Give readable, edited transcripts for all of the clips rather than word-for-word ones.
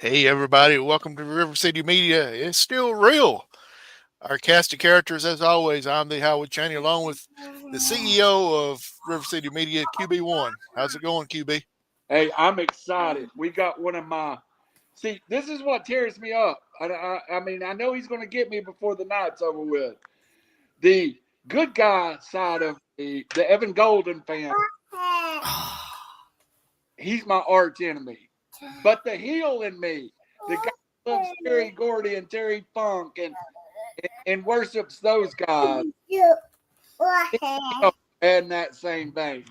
Hey, everybody, welcome to River City Media. It's still real. Our cast of characters, as always, I'm the Howard Chaney, along with the CEO of River City Media, QB1. How's it going, QB? Hey, I'm excited. We got one of my. See, this is what tears me up. I mean, I know he's going to get me before the night's over with. The good guy side of the Evan Golden fan, he's my arch enemy. But the heel in me, the guy who loves Terry Gordy and Terry Funk and worships those guys, and that same vein.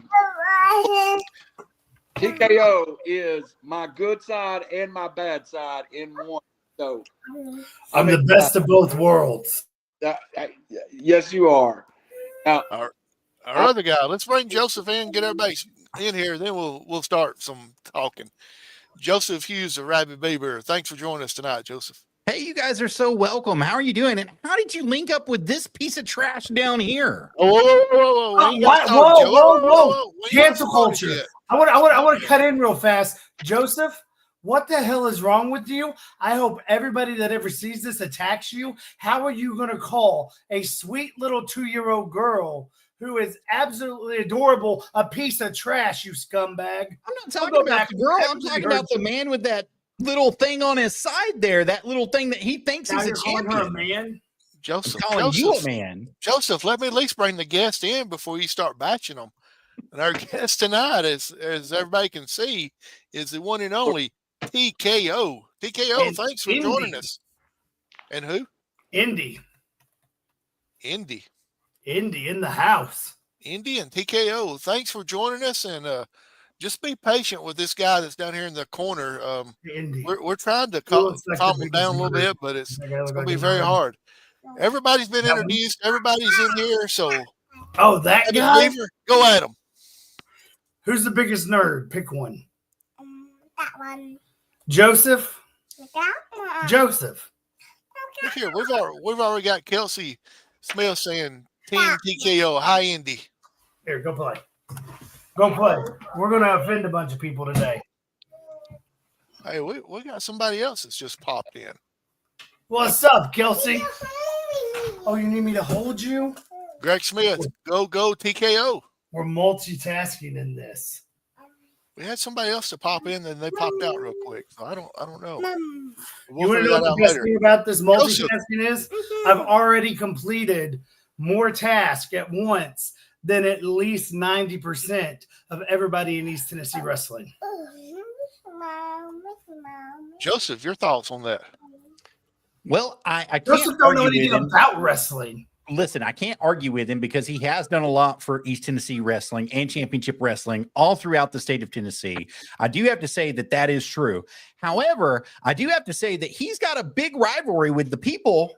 TKO is my good side and my bad side in one. So I'm the best of both worlds. Yes, you are. Now, our other guy, let's bring Joseph in, get everybody in here, then we'll start some talking. Joseph Hughes of Rabbit Beaver, thanks for joining us tonight, Joseph. Hey, you guys are so welcome. How are you doing? And how did you link up with this piece of trash down here? Whoa. Cancel culture. I want to cut in real fast. Joseph, what the hell is wrong with you? I hope everybody that ever sees this attacks you. How are you going to call a sweet little 2-year-old girl who is absolutely adorable a piece of trash, you scumbag? I'm not talking about the girl. I'm talking about the man with that little thing on his side there, that little thing that he thinks is a champion. Her a man? Joseph, you a man. Joseph, let me at least bring the guest in before you start batching them. And our guest tonight, as everybody can see, is the one and only TKO. TKO, thanks for joining us. And who? Indy. Indy in the house. Indy and TKO, thanks for joining us. And just be patient with this guy that's down here in the corner. We're trying to calm him down a little bit, but it's going to be very hard. Everybody's been introduced. Everybody's in here. So, that guy? Go at him. Who's the biggest nerd? Pick one. That one. Joseph? That one. Joseph. Look here, we've already got Kelsey Smith saying Team TKO. Hi, Indy. Here, go play. Go play. We're going to offend a bunch of people today. Hey, we got somebody else that's just popped in. What's up, Kelsey? Oh, you need me to hold you? Greg Smith, go TKO. We're multitasking in this. We had somebody else to pop in, and they popped out real quick. So I don't know. You want to know what the best thing about this multitasking is? I've already completed more tasks at once than at least 90% of everybody in East Tennessee wrestling. Joseph, your thoughts on that? Well, I can't Joseph don't know anything about wrestling. Listen, I can't argue with him because he has done a lot for East Tennessee wrestling and championship wrestling all throughout the state of Tennessee. I do have to say that is true. However, I do have to say that he's got a big rivalry with the people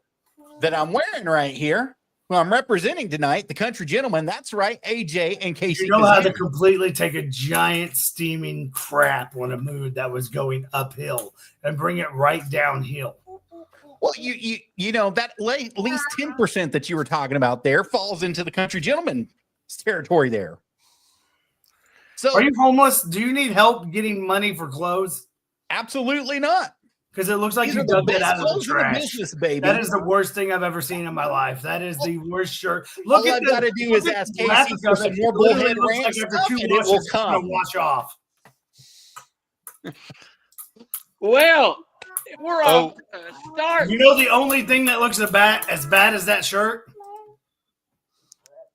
that I'm wearing right here, who I'm representing tonight, the Country Gentlemen. That's right, AJ and Casey. You know how to completely take a giant steaming crap on a mood that was going uphill and bring it right downhill. Well, you know that at least 10% that you were talking about there falls into the Country Gentleman territory there. So, are you homeless? Do you need help getting money for clothes? Absolutely not. Because it looks like you dug that out of the trash. Business, baby. That is the worst thing I've ever seen in my life. That is the worst shirt. Look, all I've got to do is ask Casey for some more bullhead ranch stuff, and it will come. Wash off. Well, we're off to start. You know the only thing that looks as bad as that shirt?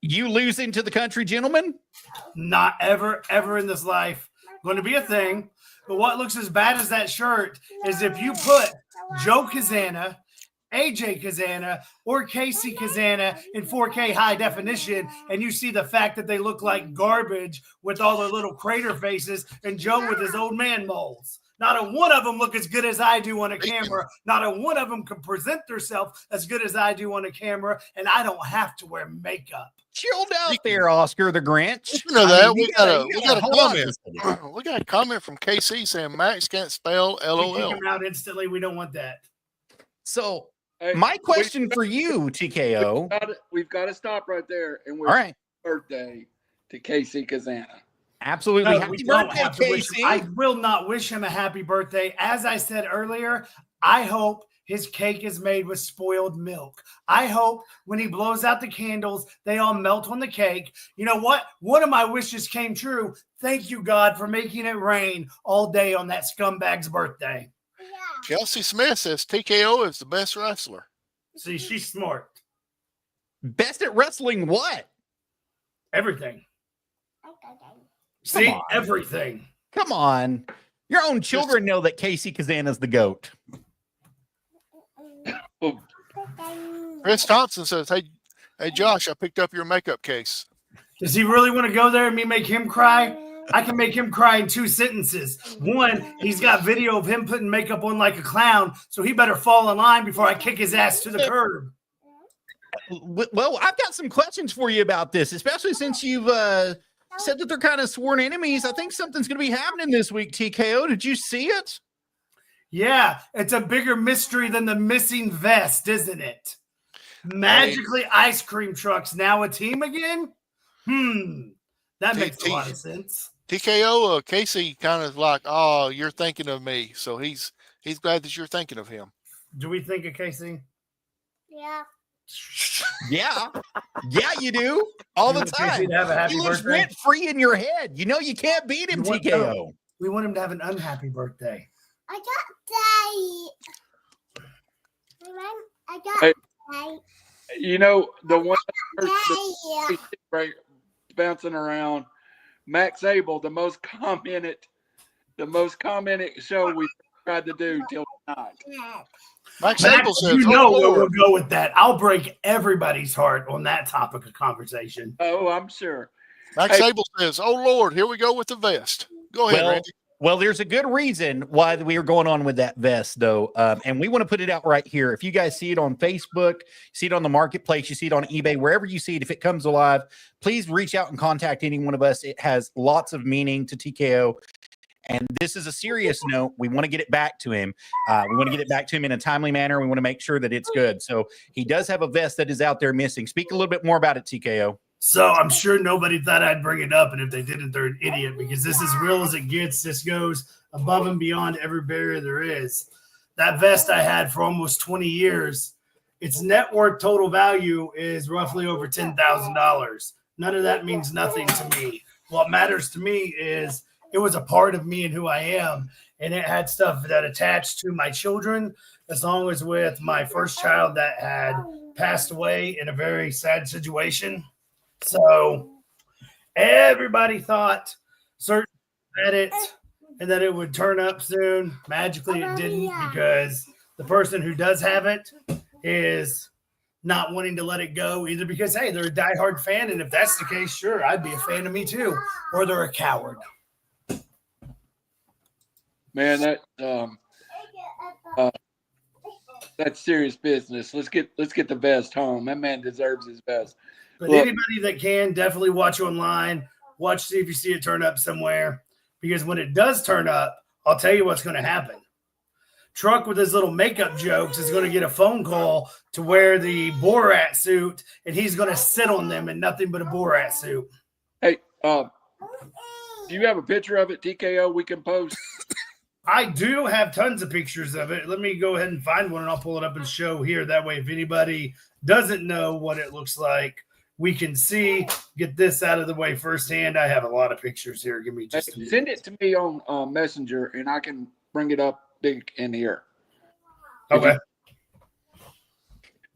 You losing to the Country Gentleman? Not ever in this life. Going to be a thing. But what looks as bad as that shirt is if you put Joe Kazana, AJ Kazana, or Casey Kazana in 4K high definition, and you see the fact that they look like garbage with all their little crater faces and Joe with his old man moles. Not a one of them look as good as I do on a camera. Not a one of them can present themselves as good as I do on a camera, and I don't have to wear makeup. Chilled out there, Oscar the Grinch. You know that. We got a comment. We got a comment from KC saying Max can't spell LOL. Kick him out instantly. We don't want that. So, my question for you, TKO. We've got to stop right there. And we're all right. Birthday to Casey Kazana. Absolutely. No, Happy we don't birthday, have to wish Casey. him. I will not wish him a happy birthday. As I said earlier, I hope his cake is made with spoiled milk. I hope when he blows out the candles, they all melt on the cake. You know what? One of my wishes came true. Thank you, God, for making it rain all day on that scumbag's birthday. Kelsey Smith says TKO is the best wrestler. See, she's smart. Best at wrestling what? Everything. See, everything. Come on. Your own children know that Casey Kazana's the GOAT. Chris Thompson says, hey, Josh, I picked up your makeup case. Does he really want to go there and me make him cry? I can make him cry in 2 sentences. One, he's got video of him putting makeup on like a clown, so he better fall in line before I kick his ass to the curb. Well, I've got some questions for you about this, especially since you've said that they're kind of sworn enemies. I think something's going to be happening this week, TKO. Did you see it? Yeah, it's a bigger mystery than the missing vest, isn't it? Magically, ice cream trucks now a team again? That makes a lot of sense. TKO, Casey kind of like, oh, you're thinking of me. So he's glad that you're thinking of him. Do we think of Casey? Yeah. Yeah. Yeah, you do. All the time. He lives rent free in your head. You know you can't beat him, TKO. We want him to have an unhappy birthday. I got day. I got day. You know, the one right bouncing around, Max Abel, the most commented show we tried to do till tonight. Max Abel says, you know where we'll go with that. I'll break everybody's heart on that topic of conversation. Oh, I'm sure. Max Abel says, oh, Lord, here we go with the vest. Go ahead, Randy. Well, there's a good reason why we are going on with that vest, though. And we want to put it out right here. If you guys see it on Facebook, see it on the marketplace, you see it on eBay, wherever you see it, if it comes alive, please reach out and contact any one of us. It has lots of meaning to TKO. And this is a serious note. We want to get it back to him. We want to get it back to him in a timely manner. We want to make sure that it's good. So he does have a vest that is out there missing. Speak a little bit more about it, TKO. So I'm sure nobody thought I'd bring it up, and if they didn't, they're an idiot, because this is real as it gets. This goes above and beyond every barrier there is. That vest I had for almost 20 years, its net worth total value is roughly over $10,000. None of that means nothing to me. What matters to me is it was a part of me and who I am, and it had stuff that attached to my children, as long as with my first child that had passed away in a very sad situation. So everybody thought certain had it and that it would turn up soon. Magically, it didn't, because the person who does have it is not wanting to let it go, either because, hey, they're a diehard fan, and if that's the case, sure, I'd be a fan of me too, or they're a coward. Man, that's serious business. Let's get the vest home. That man deserves his best. But anybody that can, definitely watch online. Watch, see if you see it turn up somewhere. Because when it does turn up, I'll tell you what's going to happen. Truck with his little makeup jokes is going to get a phone call to wear the Borat suit, and he's going to sit on them in nothing but a Borat suit. Hey, do you have a picture of it, TKO, we can post? I do have tons of pictures of it. Let me go ahead and find one, and I'll pull it up and show here. That way, if anybody doesn't know what it looks like, we can see. Get this out of the way firsthand. I have a lot of pictures here. Give me just a minute. Send it to me on Messenger, and I can bring it up big in here. Okay.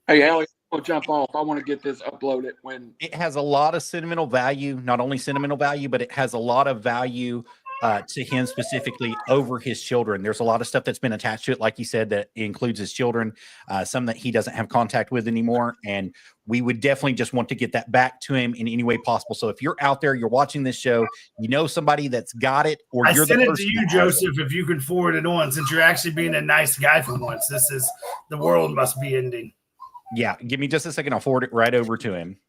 Hey, Allie, I'll jump off. I want to get this uploaded when it has a lot of sentimental value. Not only sentimental value, but it has a lot of value to him specifically over his children. There's a lot of stuff that's been attached to it, like you said, that includes his children, some that he doesn't have contact with anymore. And we would definitely just want to get that back to him in any way possible. So if you're out there, you're watching this show, you know somebody that's got it, or I you're sent the it to person you, Joseph, if you can forward it on, since you're actually being a nice guy for once. This is, the world must be ending. Yeah, give me just a second. I'll forward it right over to him.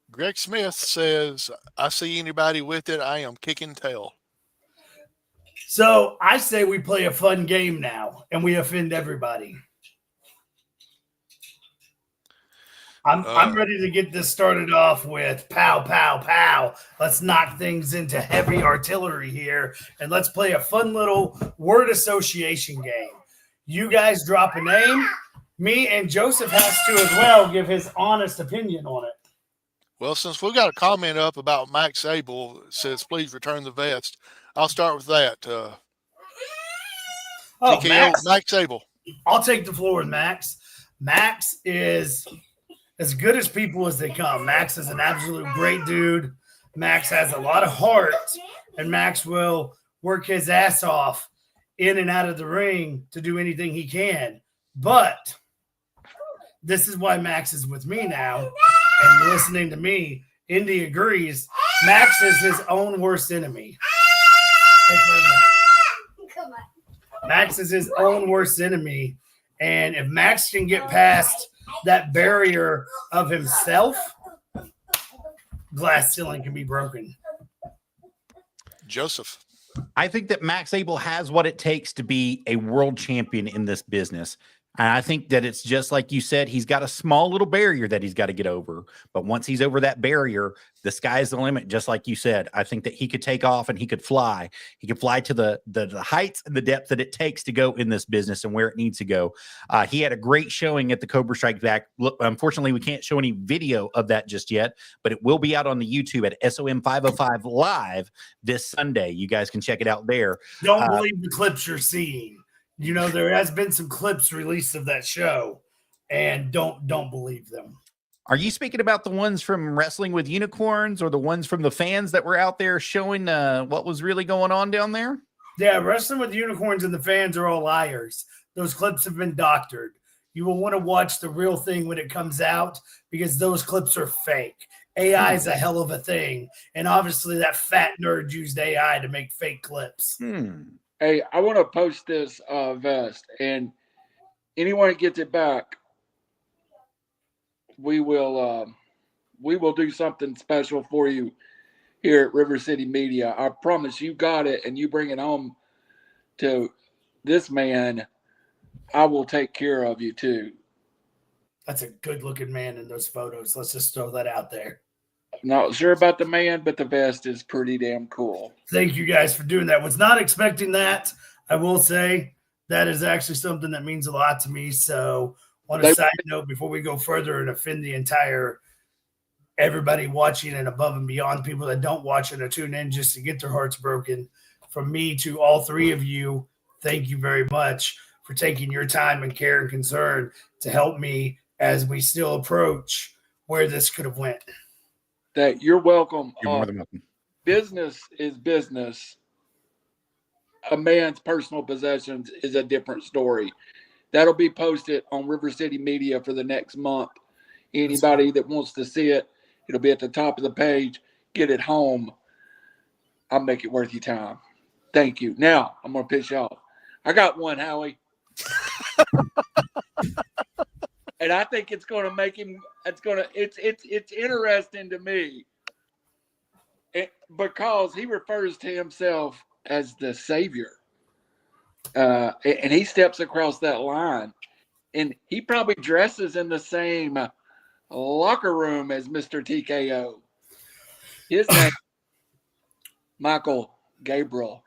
Greg Smith says, I see anybody with it, I am kicking tail. So I say we play a fun game now, and we offend everybody. I'm ready to get this started off with pow, pow, pow. Let's knock things into heavy artillery here, and let's play a fun little word association game. You guys drop a name. Me and Joseph has to as well give his honest opinion on it. Well, since we got a comment up about Max Abel, it says, please return the vest. I'll start with that. TKO, Max Abel. I'll take the floor with Max. Max is as good as people as they come. Max is an absolute great dude. Max has a lot of heart, and Max will work his ass off in and out of the ring to do anything he can. But this is why Max is with me now. And listening to me, Indy agrees. Max is his own worst enemy. Max is his own worst enemy. And if Max can get past that barrier of himself, glass ceiling can be broken. Joseph. I think that Max Abel has what it takes to be a world champion in this business. And I think that it's just like you said, he's got a small little barrier that he's got to get over. But once he's over that barrier, the sky's the limit, just like you said. I think that he could take off and he could fly. He could fly to the heights and the depth that it takes to go in this business and where it needs to go. He had a great showing at the Cobra Strike Back. Look, unfortunately, we can't show any video of that just yet, but it will be out on the YouTube at SOM 505 Live this Sunday. You guys can check it out there. Don't believe the clips you're seeing. You know, there has been some clips released of that show, and don't believe them. Are you speaking about the ones from Wrestling with Unicorns or the ones from the fans that were out there showing what was really going on down there? Yeah, Wrestling with Unicorns and the fans are all liars. Those clips have been doctored. You will want to watch the real thing when it comes out because those clips are fake. AI is a hell of a thing, and obviously that fat nerd used AI to make fake clips. Hey, I want to post this vest, and anyone that gets it back, we will do something special for you here at RiverCity-Media. I promise you got it, and you bring it home to this man, I will take care of you too. That's a good-looking man in those photos. Let's just throw that out there. Not sure about the man, but the vest is pretty damn cool. Thank you guys for doing that. Was not expecting that. I will say that is actually something that means a lot to me. So on a side note, before we go further and offend the entire everybody watching and above and beyond people that don't watch it or tune in just to get their hearts broken, from me to all three of you, thank you very much for taking your time and care and concern to help me as we still approach where this could have went. That you're welcome. You're more than welcome. Business is business. A man's personal possessions is a different story. That'll be posted on RiverCity-Media for the next month. Anybody that wants to see it, it'll be at the top of the page. Get it home. I'll make it worth your time. Thank you. Now I'm gonna piss you off. I got one, Howie. And I think it's going to make him. It's interesting to me, because he refers to himself as the savior, and he steps across that line, and he probably dresses in the same locker room as Mr. TKO. His name, Michael Gabriel.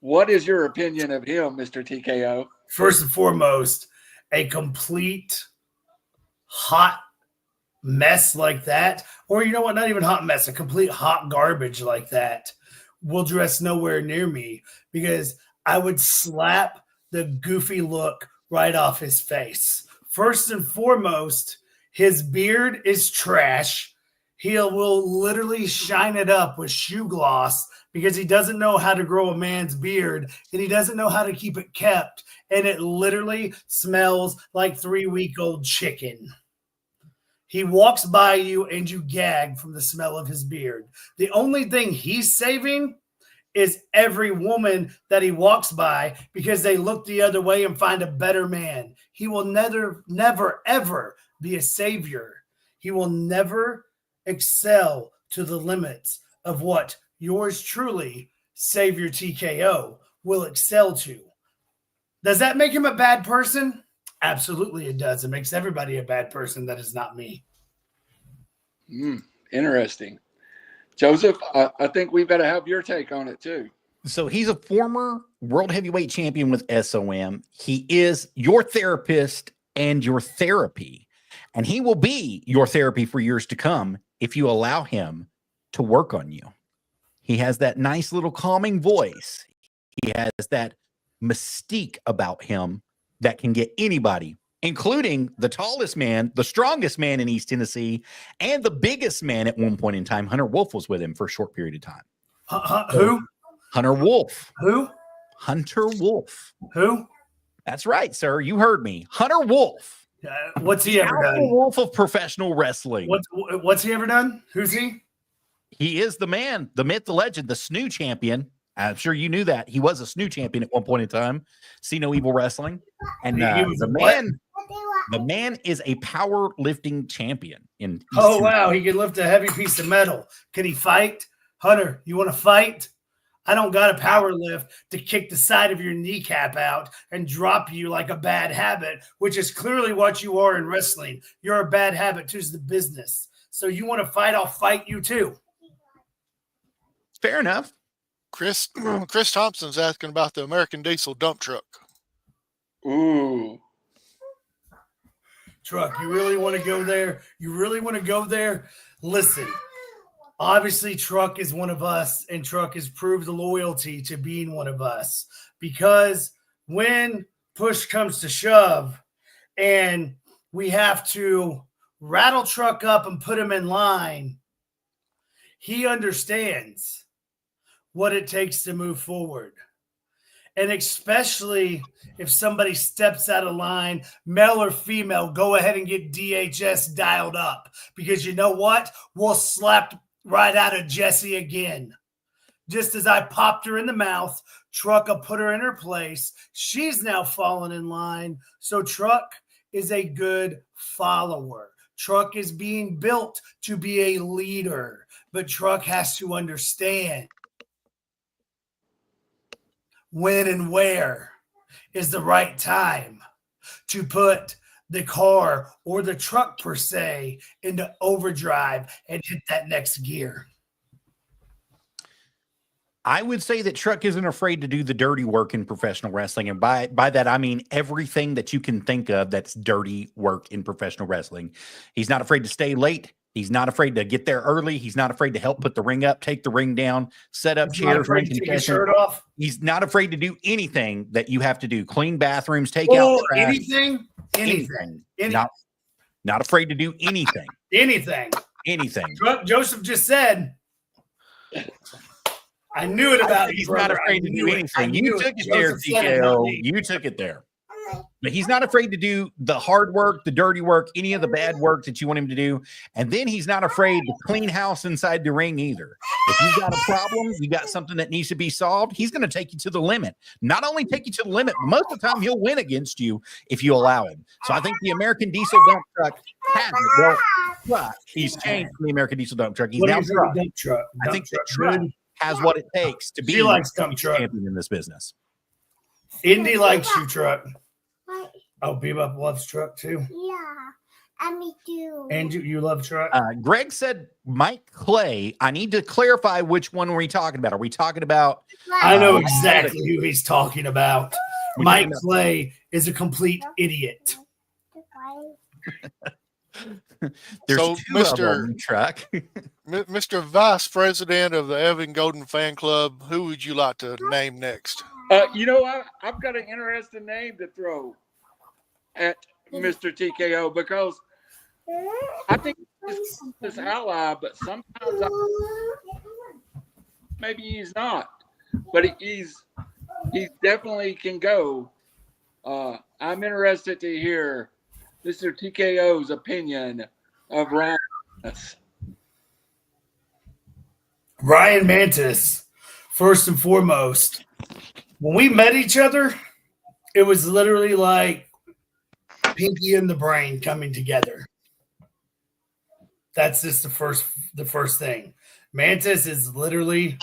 What is your opinion of him, Mr. TKO? First and foremost, a complete hot mess like that, or you know what, not even hot mess, a complete hot garbage like that will dress nowhere near me because I would slap the goofy look right off his face. First and foremost, his beard is trash. He will literally shine it up with shoe gloss because he doesn't know how to grow a man's beard and he doesn't know how to keep it kept. And it literally smells like 3-week-old chicken. He walks by you and you gag from the smell of his beard. The only thing he's saving is every woman that he walks by because they look the other way and find a better man. He will never, ever be a savior. He will never excel to the limits of what yours truly, Savior TKO, will excel to. Does that make him a bad person? Absolutely, it does. It makes everybody a bad person that is not me. Interesting. Joseph, I think we've got to have your take on it too. So he's a former world heavyweight champion with SOM. He is your therapist and your therapy, and he will be your therapy for years to come if you allow him to work on you. He has that nice little calming voice. He has that mystique about him that can get anybody, including the tallest man, the strongest man in East Tennessee, and the biggest man at one point in time. Hunter Wolf was with him for a short period of time. Who? Hunter Wolf. Who? Hunter Wolf. Who? That's right, sir. You heard me. Hunter Wolf. What's he ever done? Wolf of professional wrestling. What's he ever done? Who's he? He is the man, the myth, the legend, the SNU champion. I'm sure you knew that. He was a SNU champion at one point in time. See No Evil Wrestling. And the man is a powerlifting champion. Wow. He can lift a heavy piece of metal. Can he fight? Hunter, you want to fight? I don't got a power lift to kick the side of your kneecap out and drop you like a bad habit, which is clearly what you are in wrestling. You're a bad habit to the business. So you want to fight? I'll fight you too. Fair enough. Chris Thompson's asking about the American Diesel dump truck. Ooh. Truck, you really want to go there? You really want to go there? Listen, obviously Truck is one of us, and Truck has proved the loyalty to being one of us, because when push comes to shove and we have to rattle Truck up and put him in line, he understands what it takes to move forward. And especially if somebody steps out of line, male or female, go ahead and get DHS dialed up, because you know what? We'll slap right out of Jessie again. Just as I popped her in the mouth, Truck will put her in her place. She's now fallen in line. So Truck is a good follower. Truck is being built to be a leader, but Truck has to understand when and where is the right time to put the car or the truck per se into overdrive and hit that next gear. I would say that Truck isn't afraid to do the dirty work in professional wrestling. And by that, I mean everything that you can think of that's dirty work in professional wrestling. He's not afraid to stay late. He's not afraid to get there early. He's not afraid to help put the ring up, take the ring down, set up chairs. Take his shirt off. He's not afraid to do anything that you have to do. Clean bathrooms, take out trash. Anything. Not afraid to do anything. Anything. Joseph just said, I knew it about you. He's not afraid to do anything. You took it there, TKO. You took it there. But he's not afraid to do the hard work, the dirty work, any of the bad work that you want him to do. And then he's not afraid to clean house inside the ring either. If you've got a problem, you got something that needs to be solved, he's going to take you to the limit. Not only take you to the limit, but most of the time he'll win against you if you allow him. So I think the American Diesel dump truck has it. Well, he's changed from the American Diesel dump truck. He's now Truck. I think the Truck has what it takes to be a champion in this business. Indy likes you, Truck. Oh, Bebop loves Truck too. Yeah, and me too. And you love Truck. Greg said Mike Clay. I need to clarify which one are we talking about. Are we talking about? I know exactly who he's talking about. Mike Clay is a complete idiot. There's so, two of them, Truck. Mr. Vice President of the Evan Golden Fan Club, who would you like to name next? I've got an interesting name to throw at Mr. TKO, because I think he's this ally, but sometimes maybe he's not. But he definitely can go. I'm interested to hear Mr. TKO's opinion of Ryan. Ryan Mantis, first and foremost. When we met each other, it was literally like Pinky and the Brain coming together. That's just the first thing. Mantis is literally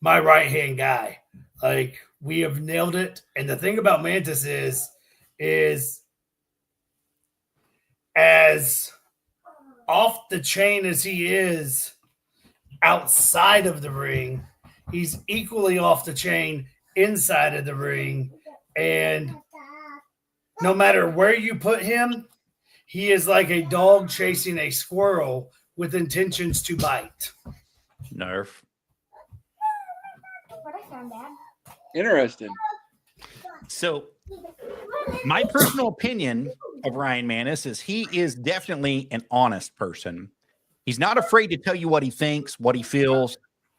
my right-hand guy. Like, we have nailed it. And the thing about Mantis is is as off the chain as he is outside of the ring, he's equally off the chain inside of the ring. And no matter where you put him, he is like a dog chasing a squirrel with intentions to bite. Nerf. Interesting. So my personal opinion of Ryan Manis is he is definitely an honest person. He's not afraid to tell you what he thinks, what he feels,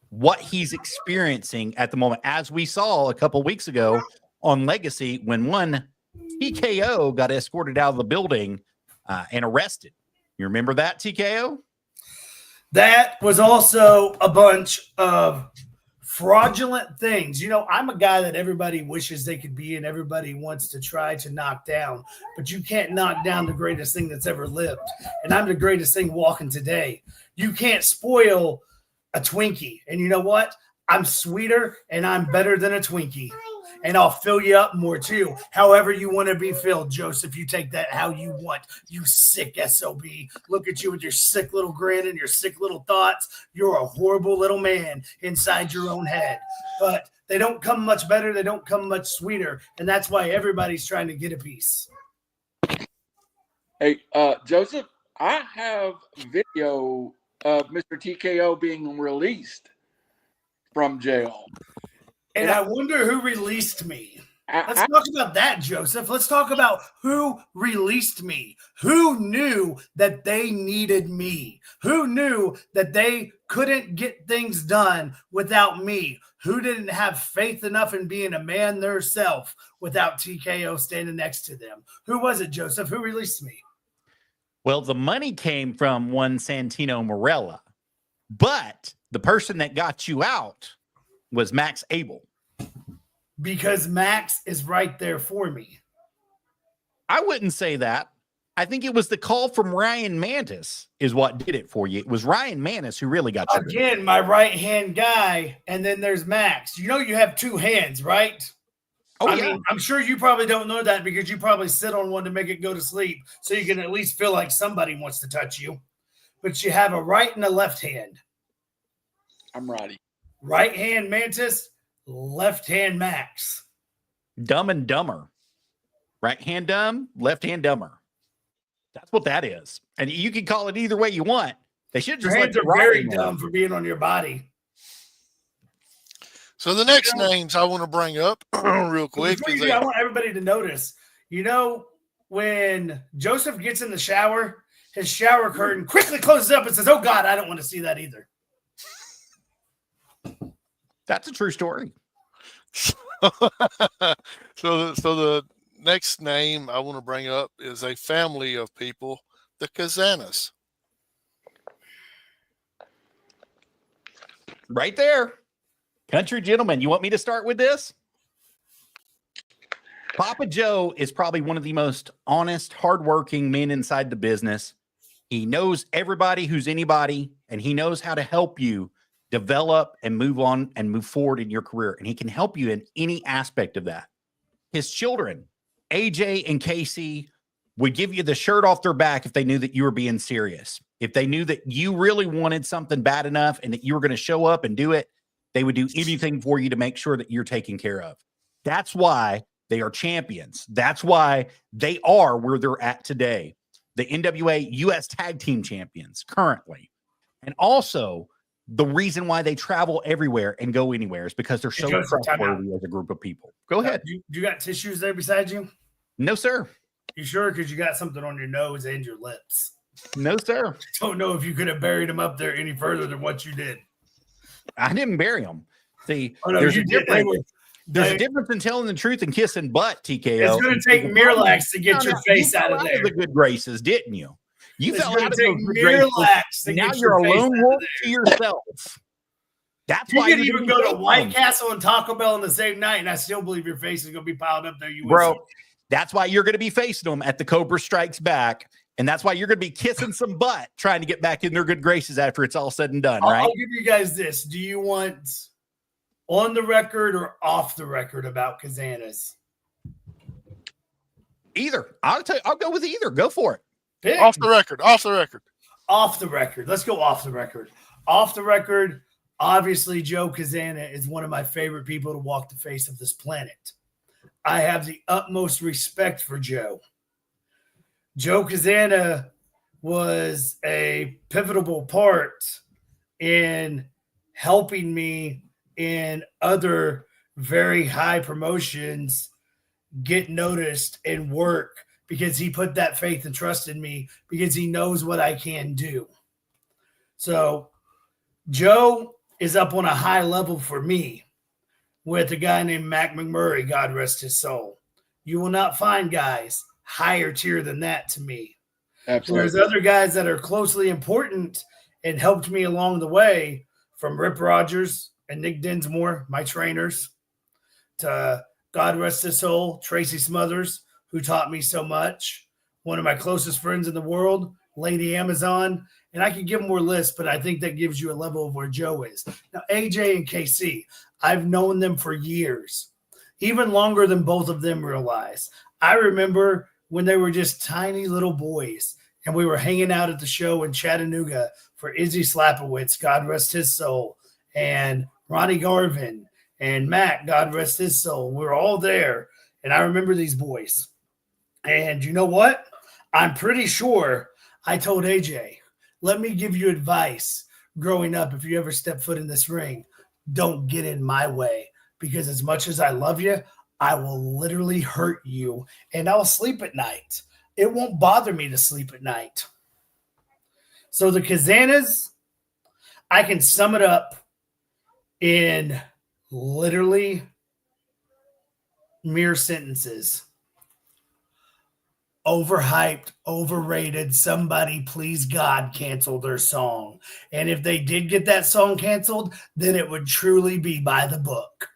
what he's experiencing at the moment, as we saw a couple weeks ago on Legacy when one TKO got escorted out of the building and arrested. You remember that, TKO? That was also a bunch of fraudulent things. You know, I'm a guy that everybody wishes they could be and everybody wants to try to knock down, but you can't knock down the greatest thing that's ever lived. And I'm the greatest thing walking today. You can't spoil a Twinkie. And you know what? I'm sweeter and I'm better than a Twinkie. And I'll fill you up more too. However you want to be filled, Joseph, you take that how you want. You sick SOB. Look at you with your sick little grin and your sick little thoughts. You're a horrible little man inside your own head. But they don't come much better. They don't come much sweeter. And that's why everybody's trying to get a piece. Hey, Joseph, I have video of Mr. TKO being released from jail. And I wonder who released me. Let's talk about that, Joseph. Let's talk about who released me. Who knew that they needed me? Who knew that they couldn't get things done without me? Who didn't have faith enough in being a man theirself without TKO standing next to them? Who was it, Joseph? Who released me? Well, the money came from one Santino Morella, but the person that got you out was Max Abel. Because Max is right there for me. I wouldn't say that. I think it was the call from Ryan Mantis is what did it for you. It was Ryan Mantis who really got you. Again, my right-hand guy, and then there's Max. You know you have two hands, right? Oh, I yeah. mean, I'm sure you probably don't know that because you probably sit on one to make it go to sleep so you can at least feel like somebody wants to touch you. But you have a right and a left hand. I'm righty. Right hand Mantis, left hand Max. Dumb and dumber. Right hand dumb, left hand dumber. That's what that is. And you can call it either way you want. They should just Your let hands are very dumb for being on your body. So the next names I want to bring up real quick. I want everybody to notice, you know, when Joseph gets in the shower, his shower curtain quickly closes up and says, "Oh God, I don't want to see that either." That's a true story. So the next name I want to bring up is a family of people, the Kazanas. Right there. Country gentlemen, you want me to start with this? Papa Joe is probably one of the most honest, hardworking men inside the business. He knows everybody who's anybody, and he knows how to help you develop and move on and move forward in your career. And he can help you in any aspect of that. His children, AJ and Casey, would give you the shirt off their back if they knew that you were being serious. If they knew that you really wanted something bad enough and that you were going to show up and do it, they would do anything for you to make sure that you're taken care of. That's why they are champions. That's why they are where they're at today. The NWA U.S. Tag Team Champions currently. And also, the reason why they travel everywhere and go anywhere is because they're so trustworthy as a group of people. Go ahead. You got tissues there beside you? No, sir. You sure? Because you got something on your nose and your lips. No, sir. Don't know if you could have buried them up there any further than what you did. I didn't bury them. See, no, there's a difference. There's a difference in telling the truth and kissing butt, TKO. It's going to take Miralax to get your face out of there. The good graces, didn't you? You fell out of those Miralax. Now you're a lone wolf to yourself. That's why you can even go to White Castle and Taco Bell on the same night, and I still believe your face is going to be piled up there. Bro, that's why you're going to be facing them at the Cobra Strikes Back. And that's why you're going to be kissing some butt trying to get back in their good graces after it's all said and done, right? I'll give you guys this. Do you want on the record or off the record about Kazanas? Either. I'll go with either. Go for it. Pick. Off the record. Off the record. Off the record. Let's go off the record. Off the record, obviously, Joe Kazana is one of my favorite people to walk the face of this planet. I have the utmost respect for Joe. Joe Kazana was a pivotal part in helping me in other very high promotions get noticed and work because he put that faith and trust in me because he knows what I can do. So Joe is up on a high level for me with a guy named Mac McMurray, God rest his soul. You will not find guys higher tier than that to me. Absolutely. There's other guys that are closely important and helped me along the way, from Rip Rogers and Nick Dinsmore, my trainers, to God rest his soul, Tracy Smothers, who taught me so much. One of my closest friends in the world, Lady Amazon. And I could give more lists, but I think that gives you a level of where Joe is. Now, AJ and KC, I've known them for years, even longer than both of them realize. I remember when they were just tiny little boys and we were hanging out at the show in Chattanooga for Izzy Slapowitz, God rest his soul, and Ronnie Garvin and Matt, God rest his soul. We were all there, and I remember these boys. And you know what? I'm pretty sure I told AJ, let me give you advice growing up. If you ever step foot in this ring, don't get in my way, because as much as I love you, I will literally hurt you, and I'll sleep at night. It won't bother me to sleep at night. So the Kazanas, I can sum it up in literally mere sentences. Overhyped, overrated, somebody please God cancel their song. And if they did get that song canceled, then it would truly be by the book.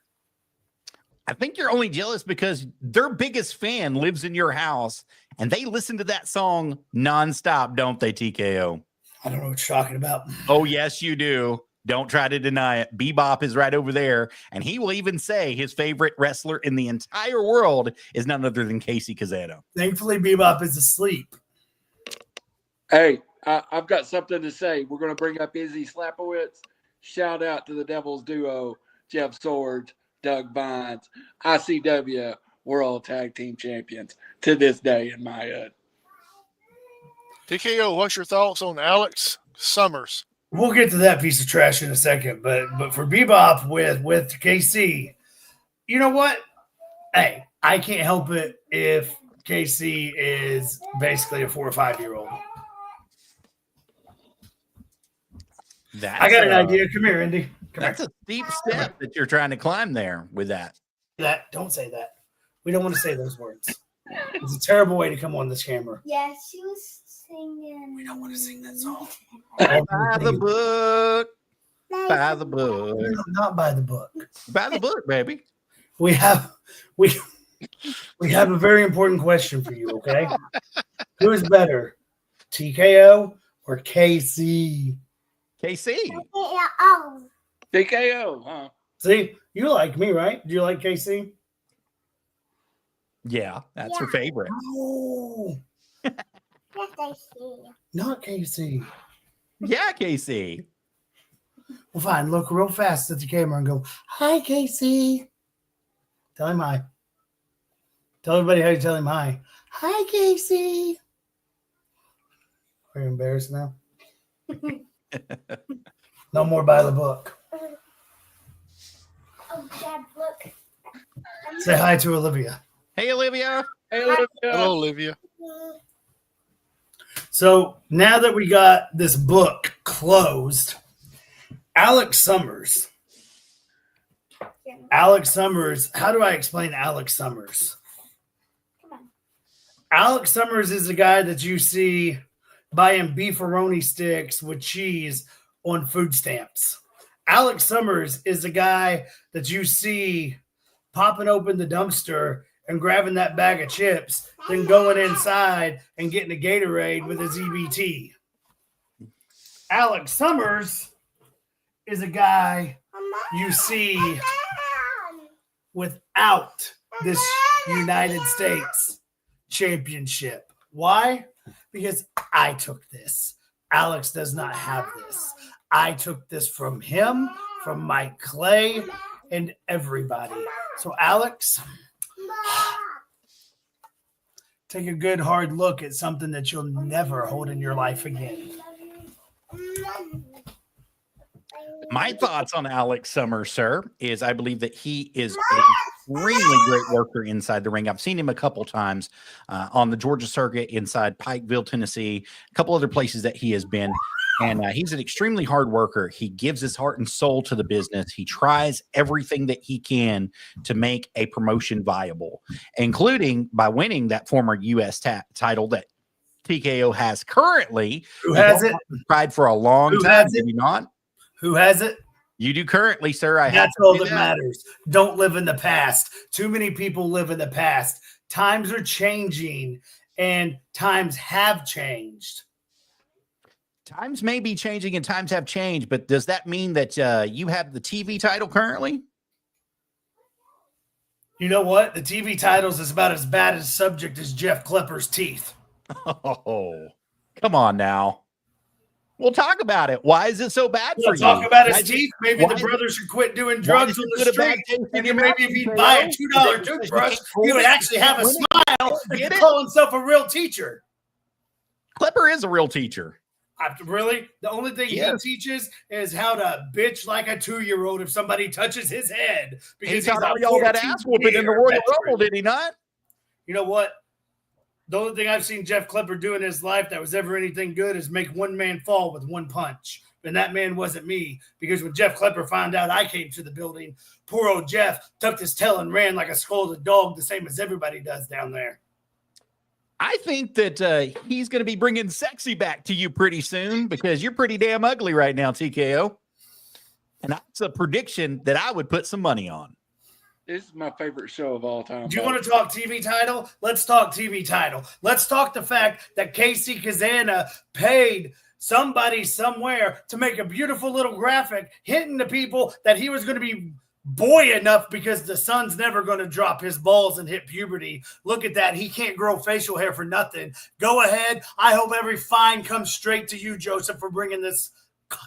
I think you're only jealous because their biggest fan lives in your house and they listen to that song nonstop, don't they, TKO? I don't know what you're talking about. Oh, yes, you do. Don't try to deny it. Bebop is right over there, and he will even say his favorite wrestler in the entire world is none other than Casey Kazano. Thankfully, Bebop is asleep. Hey, I've got something to say. We're going to bring up Izzy Slapowitz. Shout out to the Devil's Duo, Jeff Swords, Doug Vines, ICW World Tag Team Champions to this day in my head. TKO, what's your thoughts on Alex Summers? We'll get to that piece of trash in a second, but for Bebop with KC, you know what? Hey, I can't help it if KC is basically a 4 or 5 year old. I got an idea. Come here, Indy. That's a steep step that you're trying to climb there with that. Don't say that. We don't want to say those words. It's a terrible way to come on this camera. Yeah, she was singing. We don't want to sing that song. By the book. By the book. No, not by the book. By the book, baby. We have a very important question for you, okay? Who is better, TKO or KC? KC. Oh. TKO, huh? See, you like me, right? Do you like KC? Yeah, that's her favorite. Oh, Yes, I see. not KC. Yeah, KC. Well, fine. Look real fast at the camera and go, hi, KC. Tell him hi. Tell everybody how you tell him hi. Hi, Casey. Are you embarrassed now? No more by the book. Oh, Dad, look. Say hi to Olivia. Hey, Olivia. Hey, Olivia. Hello, Olivia. So now that we got this book closed, Alex Summers. How do I explain Alex Summers? Come on. Alex Summers is the guy that you see buying beefaroni sticks with cheese on food stamps. Alex Summers is the guy that you see popping open the dumpster and grabbing that bag of chips, then going inside and getting a Gatorade with his EBT. Alex Summers is a guy you see without this United States championship. Why? Because I took this. Alex does not have this. I took this from him, from Mike Clay, and everybody. So, Alex, take a good hard look at something that you'll never hold in your life again. My thoughts on Alex Summers, sir, is I believe that he is an extremely great worker inside the ring. I've seen him a couple times on the Georgia circuit, inside Pikeville, Tennessee, a couple other places that he has been. And he's an extremely hard worker. He gives his heart and soul to the business. He tries everything that he can to make a promotion viable, including by winning that former U.S. title that TKO has currently. Who has it? Tried for a long time. Did he not? Who has it? You do currently, sir. That's all that matters. Don't live in the past. Too many people live in the past. Times are changing, and times have changed. Times may be changing and times have changed, but does that mean that you have the TV title currently? You know what? The TV titles is about as bad a subject as Jeff Klepper's teeth. Oh, come on now. We'll talk about it. Why is it so bad for you? Talk about his teeth. Maybe the brother should quit doing drugs on the street. And maybe if he'd buy a $2 toothbrush, he would actually have a smile and call himself a real teacher. Klepper is a real teacher. Really? The only thing he teaches is how to bitch like a 2-year-old if somebody touches his head. Because he taught y'all that ass whooping in the Royal Rumble, did he not? You know what? The only thing I've seen Jeff Klepper do in his life that was ever anything good is make one man fall with one punch. And that man wasn't me, because when Jeff Klepper found out I came to the building, poor old Jeff tucked his tail and ran like a scolded dog, the same as everybody does down there. I think that he's going to be bringing sexy back to you pretty soon, because you're pretty damn ugly right now, TKO. And that's a prediction that I would put some money on. This is my favorite show of all time. Do you want to talk TV title? Let's talk TV title. Let's talk the fact that Casey Kazana paid somebody somewhere to make a beautiful little graphic hinting to people that he was going to be boy enough because the son's never going to drop his balls and hit puberty. Look at that. He can't grow facial hair for nothing. Go ahead. I hope every fine comes straight to you, Joseph, for bringing this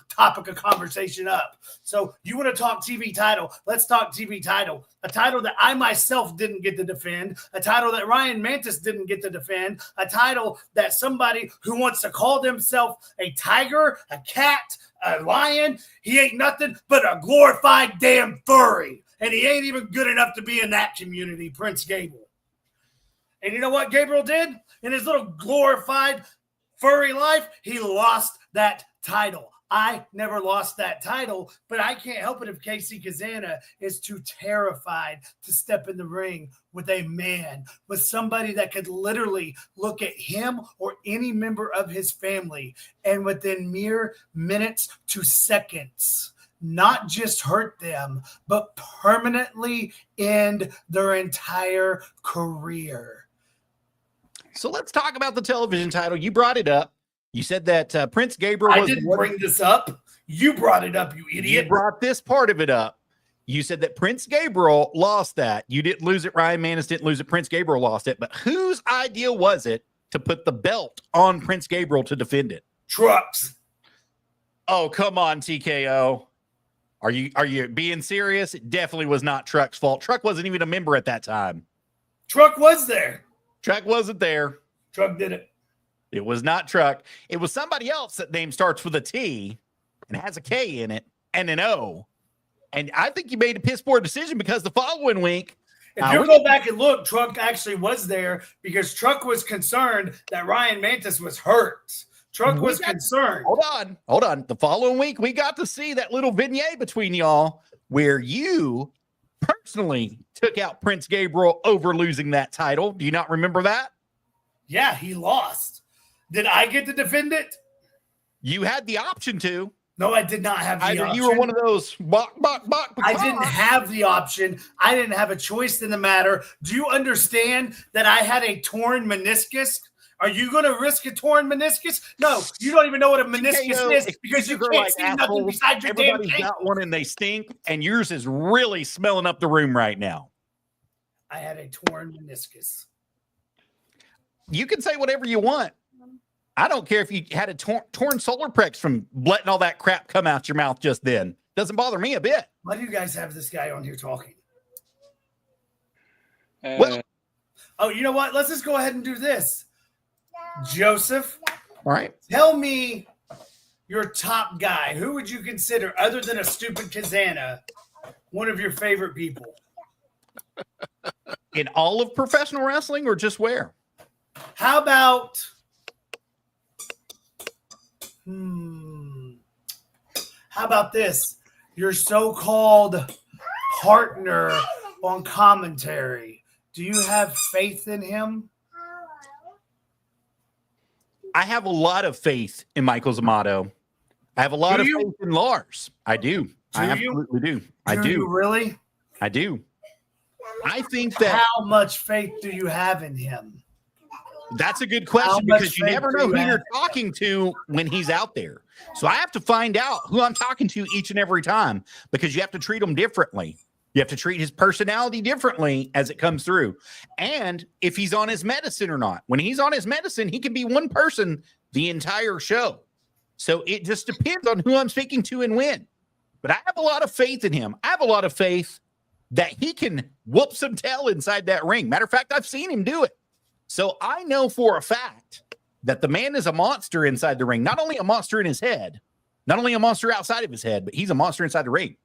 topic of conversation up. So you want to talk TV title? Let's talk TV title. A title that I myself didn't get to defend, a title that Ryan Mantis didn't get to defend, a title that somebody who wants to call themselves a tiger, a cat, a lion, he ain't nothing but a glorified damn furry. And he ain't even good enough to be in that community, Prince Gable. And you know what Gabriel did? In his little glorified furry life, he lost that title. I never lost that title, but I can't help it if Casey Kazana is too terrified to step in the ring with a man, with somebody that could literally look at him or any member of his family and within mere minutes to seconds, not just hurt them, but permanently end their entire career. So let's talk about the television title. You brought it up. You said that Prince Gabriel I didn't bring this up. You brought it up, you idiot. You brought this part of it up. You said that Prince Gabriel lost that. You didn't lose it. Ryan Mantis didn't lose it. Prince Gabriel lost it. But whose idea was it to put the belt on Prince Gabriel to defend it? Trucks. Oh, come on, TKO. Are you being serious? It definitely was not Truck's fault. Truck wasn't even a member at that time. Truck was there. Truck wasn't there. Truck did it. It was not Truck. It was somebody else that name starts with a T and has a K in it and an O. And I think you made a piss poor decision, because the following week, if you go back and look, Truck actually was there because Truck was concerned that Ryan Mantis was hurt. Truck was concerned. Hold on. The following week, we got to see that little vignette between y'all where you personally took out Prince Gabriel over losing that title. Do you not remember that? Yeah, he lost. Did I get to defend it? You had the option to. No, I did not have the option. You were one of those bok. I didn't have the option. I didn't have a choice in the matter. Do you understand that I had a torn meniscus? Are you going to risk a torn meniscus? No, you don't even know what a meniscus is, because you can't see nothing besides your damn Everybody's got one and they stink, and yours is really smelling up the room right now. I had a torn meniscus. You can say whatever you want. I don't care if you had a torn solar plex from letting all that crap come out your mouth just then. Doesn't bother me a bit. Why do you guys have this guy on here talking? Well, oh, you know what? Let's just go ahead and do this. Joseph, all right. Tell me your top guy. Who would you consider, other than a stupid Kazana, one of your favorite people? In all of professional wrestling or just where? How about how about this? Your so-called partner on commentary. Do you have faith in him? I have a lot of faith in Michael Zamato. I have a lot of faith in Lars. I do. I absolutely do. I do. Do you really? I do. I think that. How much faith do you have in him? That's a good question because you never know who you're talking to when he's out there. So I have to find out who I'm talking to each and every time because you have to treat him differently. You have to treat his personality differently as it comes through. And if he's on his medicine or not. When he's on his medicine, he can be one person the entire show. So it just depends on who I'm speaking to and when. But I have a lot of faith in him. I have a lot of faith that he can whoop some tail inside that ring. Matter of fact, I've seen him do it. So I know for a fact that the man is a monster inside the ring. Not only a monster in his head, not only a monster outside of his head, but he's a monster inside the ring.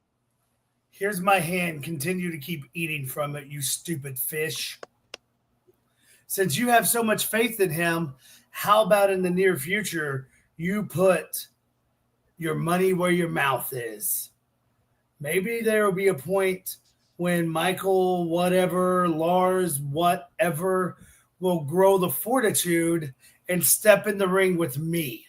Here's my hand. Continue to keep eating from it, you stupid fish. Since you have so much faith in him, how about in the near future, you put your money where your mouth is? Maybe there will be a point when Michael, whatever, Lars, whatever, will grow the fortitude and step in the ring with me.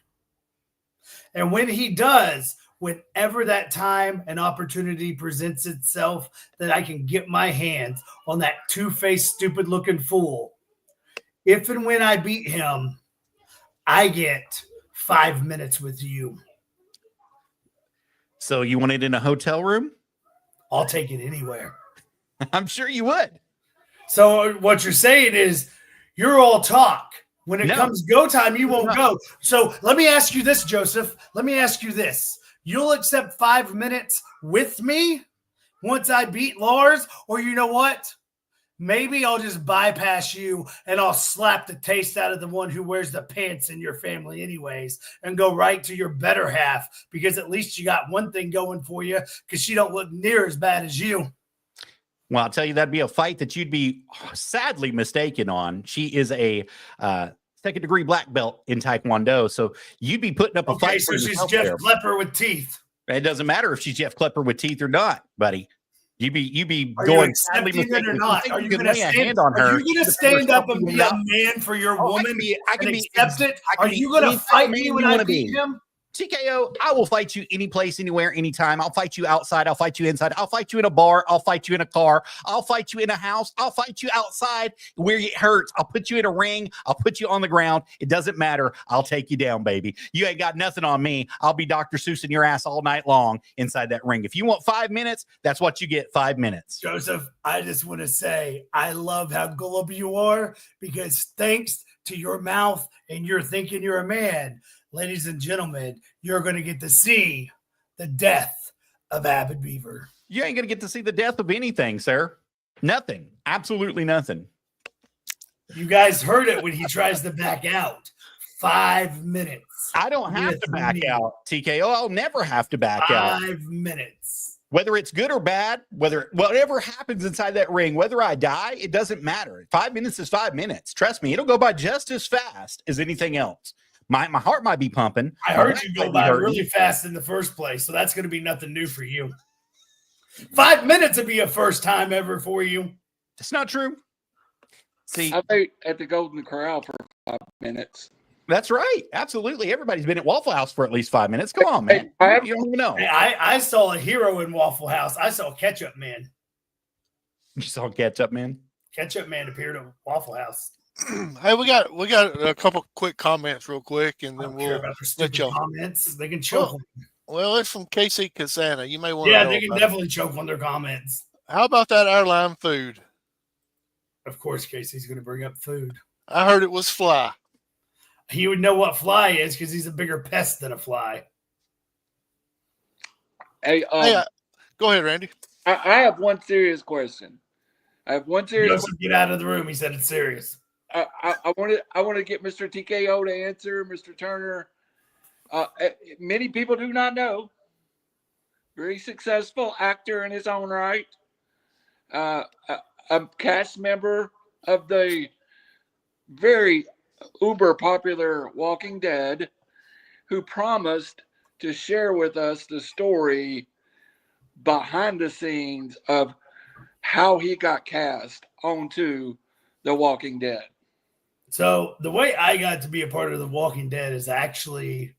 And when he does, whenever that time and opportunity presents itself that I can get my hands on that two-faced, stupid-looking fool, if and when I beat him, I get 5 minutes with you. So you want it in a hotel room? I'll take it anywhere. I'm sure you would. So what you're saying is you're all talk. When it comes go time, you won't go. So let me ask you this, Joseph. Let me ask you this. You'll accept 5 minutes with me once I beat Lars? Or you know what? Maybe I'll just bypass you and I'll slap the taste out of the one who wears the pants in your family anyways and go right to your better half because at least you got one thing going for you because she don't look near as bad as you. Well, I'll tell you, that'd be a fight that you'd be sadly mistaken on. She is a second-degree black belt in Taekwondo, so you'd be putting up a fight. So she's Jeff Klepper with teeth. It doesn't matter if she's Jeff Klepper with teeth or not, buddy. You'd be going sadly mistaken or not. Are you going to stand up and be a man for your woman? I can be accept it. Are you going to fight me when I beat him? TKO, I will fight you any place, anywhere, anytime. I'll fight you outside. I'll fight you inside. I'll fight you in a bar. I'll fight you in a car. I'll fight you in a house. I'll fight you outside where it hurts. I'll put you in a ring. I'll put you on the ground. It doesn't matter. I'll take you down, baby. You ain't got nothing on me. I'll be Dr. Seuss in your ass all night long inside that ring. If you want 5 minutes, that's what you get, 5 minutes. Joseph, I just want to say I love how gullible you are because thanks to your mouth and you're thinking you're a man, ladies and gentlemen, you're going to get to see the death of Avid Beaver. You ain't going to get to see the death of anything, sir. Nothing. Absolutely nothing. You guys heard it when he tries to back out. 5 minutes. I don't have to back out, TKO. I'll never have to back out. 5 minutes. Whether it's good or bad, whatever happens inside that ring, whether I die, it doesn't matter. 5 minutes is 5 minutes. Trust me, it'll go by just as fast as anything else. My heart might be pumping. I heard you go by really fast in the first place, so that's going to be nothing new for you. 5 minutes would be a first time ever for you. That's not true. See, I wait at the Golden Corral for 5 minutes. That's right. Absolutely. Everybody's been at Waffle House for at least 5 minutes. Come on, man. You don't even know. Hey, I saw a hero in Waffle House. I saw Ketchup Man. You saw Ketchup Man? Ketchup Man appeared at Waffle House. Hey, we got a couple quick comments real quick, and then we'll let you comments. They can choke. Well, it's from KC Kazana. You may want to. Yeah, they can definitely choke on their comments. How about that airline food? Of course, Casey's going to bring up food. I heard it was fly. He would know what fly is because he's a bigger pest than a fly. Hey, go ahead, Randy. I have one serious question. Joseph, get out of the room. He said it's serious. I want to get Mr. TKO to answer, Mr. Turner. Many people do not know. Very successful actor in his own right. A cast member of the very uber popular Walking Dead, who promised to share with us the story behind the scenes of how he got cast onto The Walking Dead. So the way I got to be a part of The Walking Dead is actually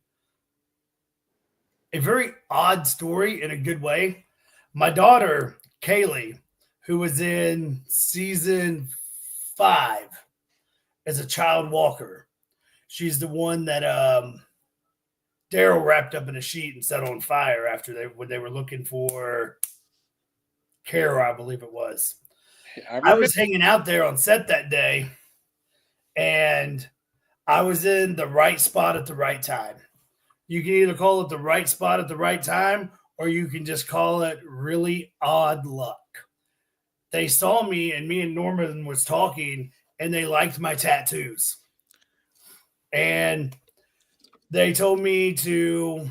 a very odd story in a good way. My daughter, Kaylee, who was in season 5 as a child walker, she's the one that Daryl wrapped up in a sheet and set on fire when they were looking for Kara, I believe it was. I was hanging out there on set that day, and I was in the right spot at the right time. You can either call it the right spot at the right time, or you can just call it really odd luck. They saw me, and me and Norman was talking, and they liked my tattoos. And they told me to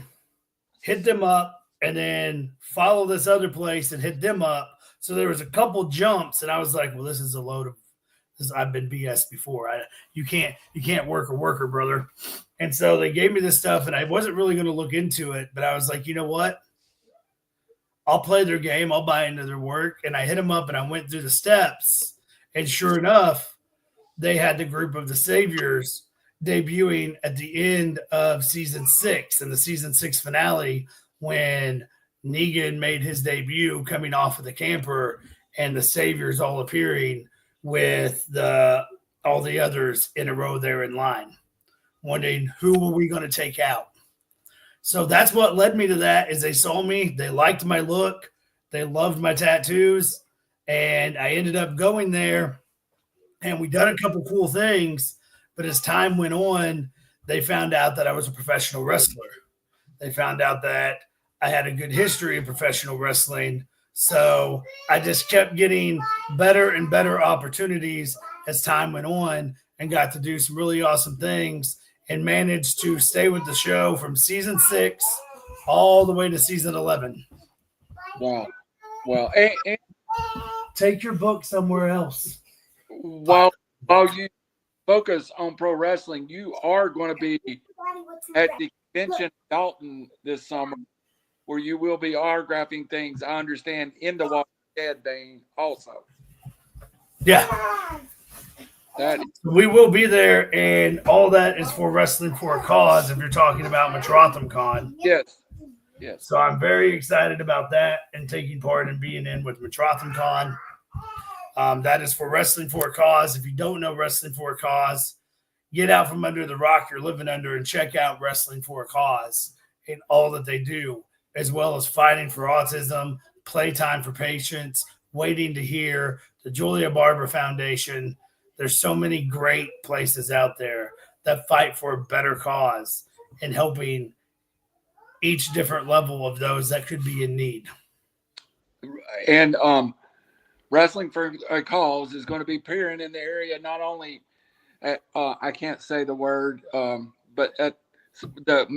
hit them up and then follow this other place and hit them up. So there was a couple jumps, and I was like, well, this is a load of this. I've been BS before. You can't work a worker, brother. And so they gave me this stuff, and I wasn't really going to look into it, but I was like, you know what? I'll play their game. I'll buy into their work. And I hit them up, and I went through the steps. And sure enough, they had the group of the Saviors debuting at the end of season 6 and the season 6 finale, when Negan made his debut coming off of the camper, and the Saviors all appearing with all the others in a row there in line, wondering who were we going to take out. So that's what led me to that. Is they saw me, they liked my look, they loved my tattoos, and I ended up going there, and we done a couple cool things. But as time went on, they found out that I was a professional wrestler. They found out that I had a good history of professional wrestling. So I just kept getting better and better opportunities as time went on, and got to do some really awesome things, and managed to stay with the show from season 6 all the way to season 11. Wow. Well, and take your book somewhere else. While you focus on pro wrestling, you are going to be at the convention in Dalton this summer, where you will be autographing things, I understand, in the Walking Dead vein also. Yeah. We will be there, and all that is for Wrestling for a Cause, if you're talking about Matrotham Con. Yes. So I'm very excited about that and taking part and being in with Matrotham Con. That is for Wrestling for a Cause. If you don't know Wrestling for a Cause, get out from under the rock you're living under and check out Wrestling for a Cause and all that they do, as well as Fighting for Autism, Playtime for Patients, Waiting to Hear, the Julia Barber Foundation. There's so many great places out there that fight for a better cause and helping each different level of those that could be in need. And Wrestling for a Cause is going to be appearing in the area, not only at, I can't say the word, but at the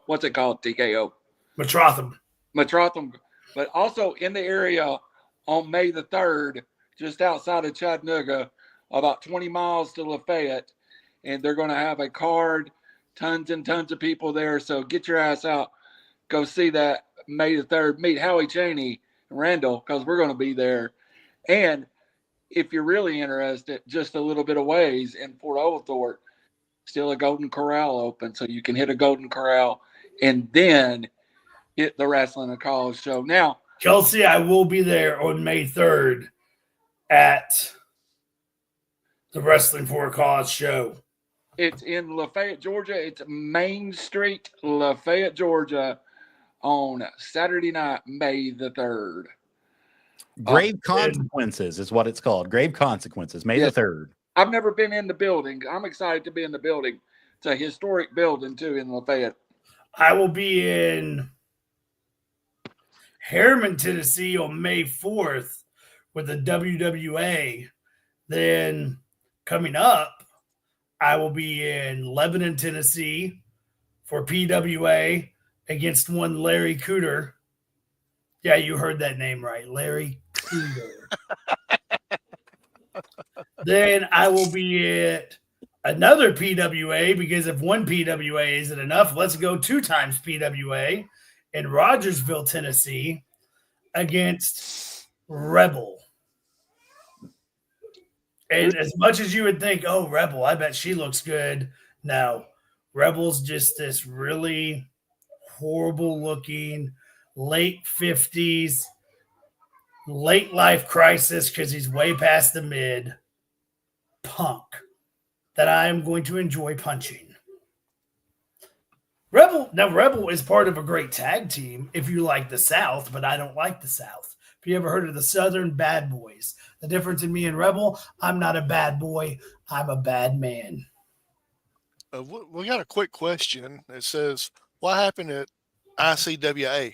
what's it called, TKO? Matrotham, but also in the area on May the 3rd, just outside of Chattanooga, about 20 miles to Lafayette, and they're going to have a card, tons and tons of people there. So get your ass out, go see that May the 3rd. Meet Howie Cheney and Randall, because we're going to be there. And if you're really interested, just a little bit of ways in Fort Oglethorpe, still a Golden Corral open, so you can hit a Golden Corral and then hit the Wrestling for a Cause show. Now, Kelsey, I will be there on May 3rd at the Wrestling for a Cause show. It's in Lafayette, Georgia. It's Main Street, Lafayette, Georgia, on Saturday night, May the 3rd. Grave Consequences is what it's called. Grave Consequences, May the 3rd. I've never been in the building. I'm excited to be in the building. It's a historic building too in Lafayette. I will be in Harriman, Tennessee on May 4th with the WWA. Then coming up, I will be in Lebanon, Tennessee for PWA against one Larry Cooter. Yeah, you heard that name right, Larry Cooter. Then I will be at another PWA, because if one PWA isn't enough, let's go 2 times PWA in Rogersville, Tennessee against Rebel. And as much as you would think, oh, Rebel, I bet she looks good. No, Rebel's just this really horrible looking late 50s, late life crisis, because he's way past the mid punk that I am going to enjoy punching. Rebel is part of a great tag team if you like the South, but I don't like the South. If you ever heard of the Southern Bad Boys, the difference in me and Rebel, I'm not a bad boy, I'm a bad man. We got a quick question. It says, what happened at ICWA?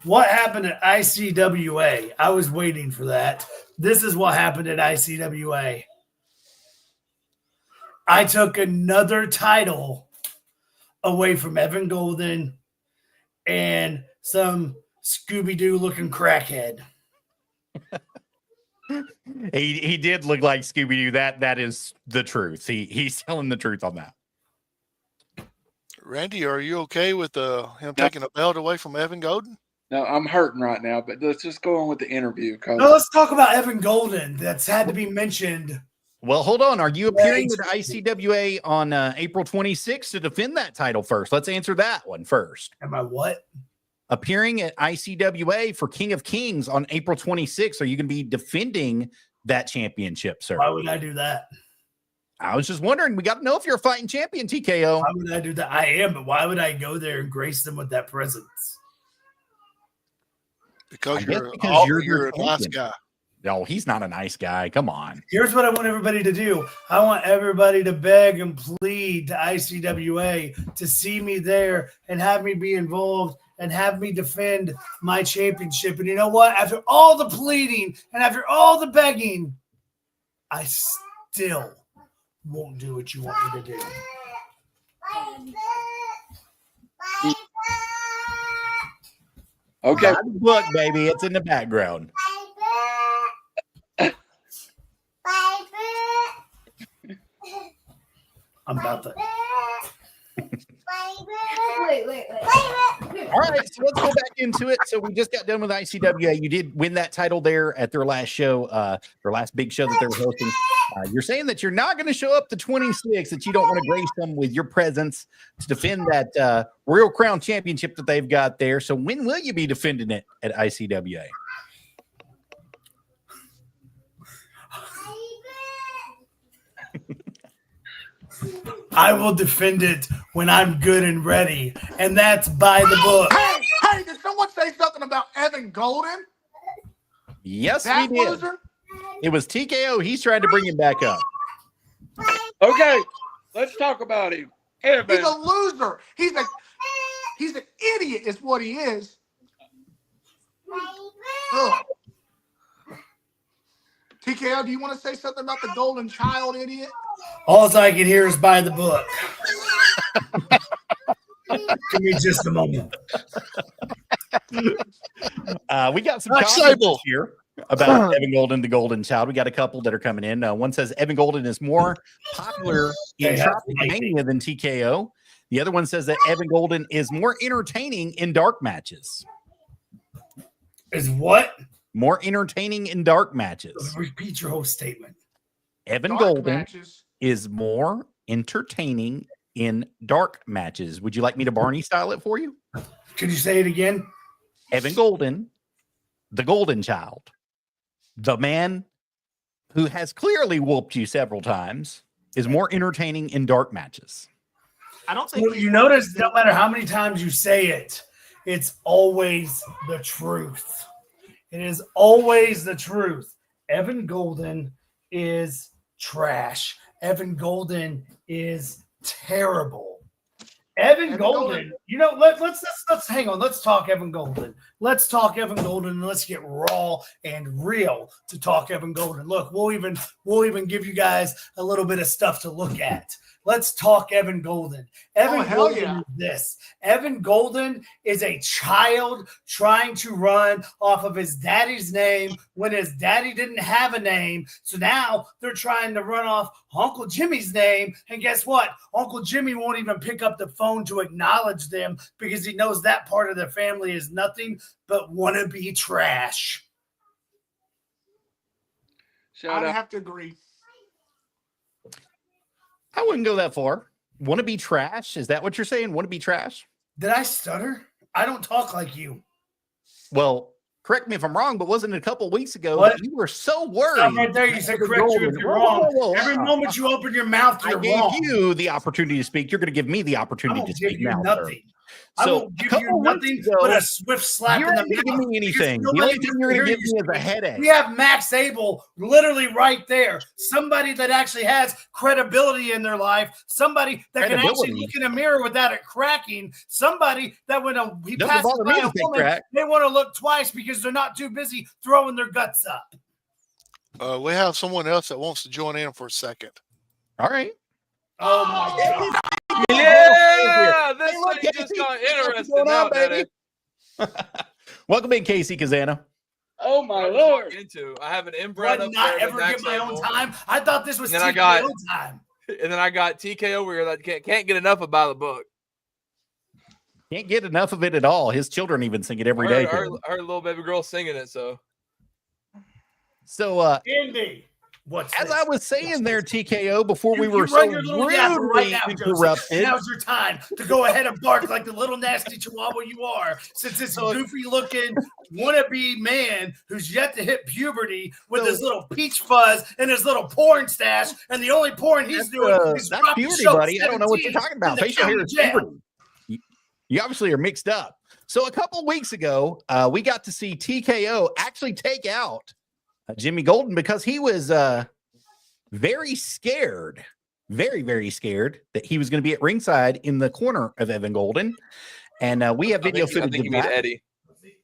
What happened at ICWA? I was waiting for that. This is what happened at ICWA. I took another title away from Evan Golden and some Scooby-Doo looking crackhead. He did look like Scooby-Doo. That is the truth. He's telling the truth on that. Randy, are you okay with him taking a belt away from Evan Golden? No, I'm hurting right now, but let's just go on with the interview. No, let's talk about Evan Golden. That's had to be mentioned. Well, hold on. Are you appearing at ICWA on April 26th to defend that title first? Let's answer that one first. Am I what? Appearing at ICWA for King of Kings on April 26th. Are you going to be defending that championship, sir? Why would I do that? I was just wondering. We got to know if you're a fighting champion, TKO. Why would I do that? I am, but why would I go there and grace them with that presence? Because you're a nice guy. No, he's not a nice guy. Come on. Here's what I want everybody to do. I want everybody to beg and plead to ICWA to see me there and have me be involved and have me defend my championship. And you know what? After all the pleading and after all the begging, I still won't do what you want me to do. Okay. Look, baby, it's in the background. I'm about to. Wait. All right, so let's go back into it. So we just got done with ICWA. You did win that title there at their last show, their last big show that they were hosting. You're saying that you're not going to show up to 26, that you don't want to grace them with your presence to defend that Royal Crown Championship that they've got there. So when will you be defending it at ICWA? I will defend it when I'm good and ready, and that's by the book. Hey, did someone say something about Evan Golden? Yes, That we did. loser? It was TKO. He's trying to bring him back up. Okay, let's talk about him. Evan. He's a loser. He's an idiot is what he is. Ugh. TKO, do you want to say something about the golden child, idiot? All I can hear is by the book. Give me just a moment. We got some Like comments Sable. here about Evan Golden, the golden child. We got a couple that are coming in. One says Evan Golden is more popular in Tropic Mania than TKO. The other one says that Evan Golden is more entertaining in dark matches. Is what? More entertaining in dark matches. Repeat your whole statement. Evan Dark Golden matches. is more entertaining in dark matches. Would you like me to Barney style it for you? Could you say it again? Evan Golden, the golden child, the man who has clearly whooped you several times, is more entertaining in dark matches. I don't think Well, you notice no matter how many times you say it, it's always the truth. It is always the truth. Evan Golden is trash. Evan Golden is terrible. Evan Golden, you know, let's hang on. Let's talk Evan Golden. Let's talk Evan Golden, and let's get raw and real to talk Evan Golden. Look, we'll even give you guys a little bit of stuff to look at. Let's talk Evan Golden. Evan Golden is this. Evan Golden is a child trying to run off of his daddy's name when his daddy didn't have a name. So now they're trying to run off Uncle Jimmy's name. And guess what? Uncle Jimmy won't even pick up the phone to acknowledge them because he knows that part of their family is nothing but wannabe trash. I'd have to agree. I wouldn't go that far. Want to be trash? Is that what you're saying? Want to be trash? Did I stutter? I don't talk like you. Well, correct me if I'm wrong, but wasn't it a couple weeks ago What? that you were so worried? Stop right there. You said correct you if you're wrong. Whoa. Every moment you open your mouth, you're I wrong. gave you the opportunity to speak. You're going to give me the opportunity to speak now. Nothing. Sir. I So won't give you nothing but a swift slap you're in not the going to mouth. give me anything. The Nobody only thing you're going to give hears me you is a headache. We have Max Abel literally right there. Somebody that actually has credibility in their life. Somebody that can actually look in a mirror without it cracking. Somebody that when he passes by a woman, they want to look twice because they're not too busy throwing their guts up. We have someone else that wants to join in for a second. All right. Oh my God. Yeah, this thing just got interesting now, baby. Welcome in, Casey Kazana. Oh my Lord! I have an inbred up not there. ever get my own time. I thought this was and then TKO time. And then I got TKO over here that can't get enough of by the book. Can't get enough of it at all. His children even sing it every day. Her little baby girl singing it. So Indy. As I was saying there, TKO, before we were so rudely interrupted. Now's your time to go ahead and bark like the little nasty chihuahua you are, since this goofy-looking wannabe man who's yet to hit puberty with his little peach fuzz and his little porn stash, and the only porn he's doing is that's puberty, buddy. I don't know what you're talking about. Facial hair is puberty. You obviously are mixed up. So a couple weeks ago, we got to see TKO actually take out Jimmy Golden because he was very scared, very, very scared that he was going to be at ringside in the corner of Evan Golden. And we have video footage of that.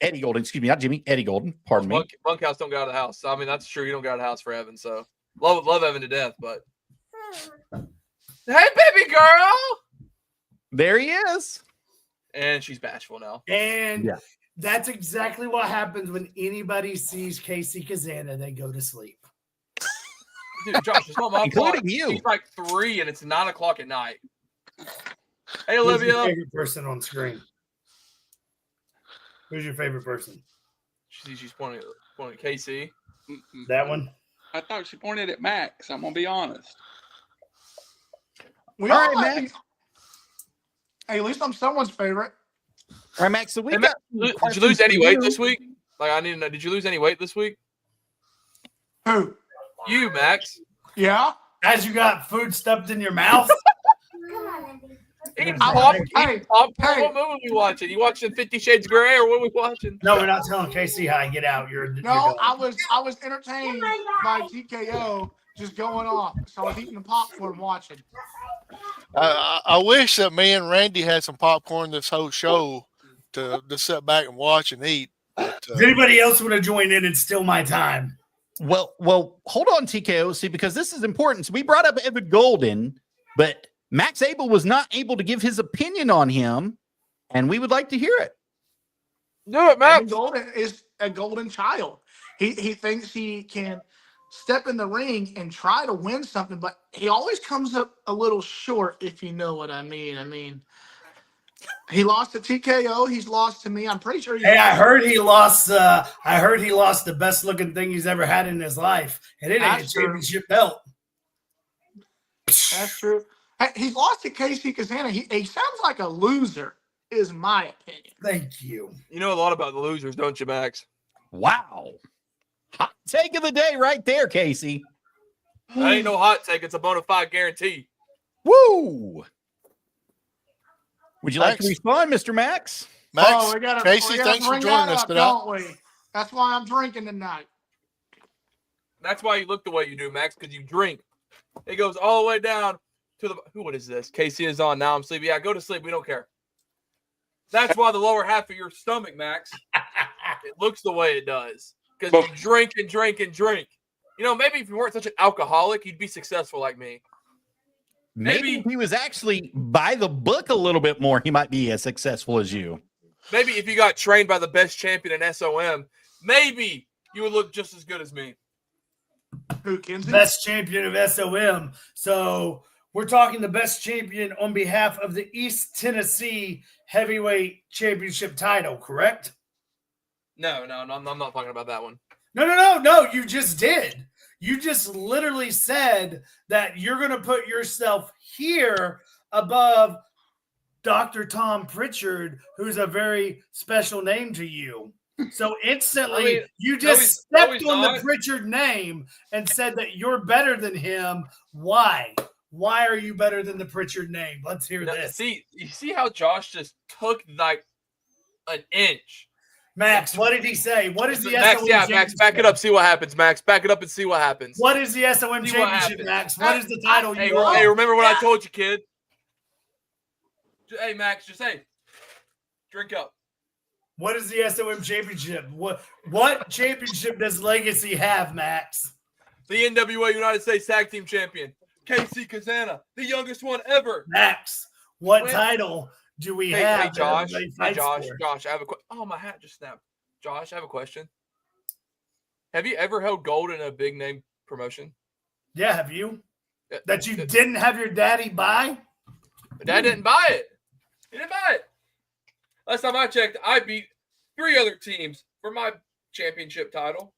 Eddie Golden, excuse me, not Jimmy, Eddie Golden, pardon me. Bunkhouse don't get out of the house. I mean, that's true. You don't get out of the house for Evan. So love Evan to death, but hey, baby girl. There he is. And she's bashful now. And that's exactly what happens when anybody sees Casey Kazana. They go to sleep. Dude, Josh, it's not my including clock. you. It's like 3 and it's 9 o'clock at night. Hey, Olivia. Who's your favorite person on screen? Who's your favorite person? She's pointing at Casey. That one? I thought she pointed at Max. I'm gonna be honest. All right, Max. Hey, at least I'm someone's favorite. All right, Max. So did you lose any weight this week? Like, I need to know. Did you lose any weight this week? Who? You, Max. Yeah. As you got food stuffed in your mouth. Hey, what movie are we watching? You watching 50 Shades of Grey, or what are we watching? No, we're not telling Casey how to get out. You're I was entertained by TKO just going off. So I was eating the popcorn watching. I wish that me and Randy had some popcorn this whole show to sit back and watch and eat. But, does anybody else want to join in and steal my time? Well, hold on, TKO. See, because this is important. So we brought up Evan Golden, but Max Abel was not able to give his opinion on him, and we would like to hear it. Do it, Max. Evan Golden is a golden child. He thinks he can step in the ring and try to win something, but he always comes up a little short, if you know what I mean. He lost to TKO. He's lost to me. I'm pretty sure. I heard he lost. I heard he lost the best looking thing he's ever had in his life, and it ain't a championship belt. That's true. He's lost to Casey Kazana. He sounds like a loser, is my opinion. Thank you. You know a lot about the losers, don't you, Max? Wow. Hot take of the day right there, Casey. That ain't no hot take. It's a bona fide guarantee. Woo! Would you like to respond, Mr. Max? Max, we gotta, Casey, thanks for joining us today. Don't we? That's why I'm drinking tonight. That's why you look the way you do, Max, because you drink. It goes all the way down to the what is this? Casey is on. Now I'm sleepy. Yeah, go to sleep. We don't care. That's why the lower half of your stomach, Max, it looks the way it does. Because you drink and drink and drink. You know, maybe if you weren't such an alcoholic, you'd be successful like me. Maybe if he was actually by the book a little bit more, he might be as successful as you. Maybe if you got trained by the best champion in SOM, maybe you would look just as good as me. Who, Kenzie? Best champion of SOM. So we're talking the best champion on behalf of the East Tennessee Heavyweight Championship title, correct? No, I'm not talking about that one. No, you just did. You just literally said that you're going to put yourself here above Dr. Tom Pritchard, who's a very special name to you. So instantly, you just stepped on the Pritchard name and said that you're better than him. Why? Why are you better than the Pritchard name? Let's hear this. See, you see how Josh just took like an inch. Max, what did he say? What is the Max? SOM Yeah, championship? Max, back it up. See what happens, Max. Back it up and see what happens. What is the SOM championship, Max? What is the title? Hey, remember what I told you, kid? Hey, Max, just hey, drink up. What is the SOM championship? What championship does Legacy have, Max? The NWA United States Tag Team Champion, Casey Kazana, the youngest one ever. Max, what title do we have? Hey, Josh, I have a question. Oh, my hat just snapped. Josh, I have a question. Have you ever held gold in a big name promotion? Yeah, have you? That you didn't have your daddy buy? My dad didn't buy it. He didn't buy it. Last time I checked, I beat 3 other teams for my championship title.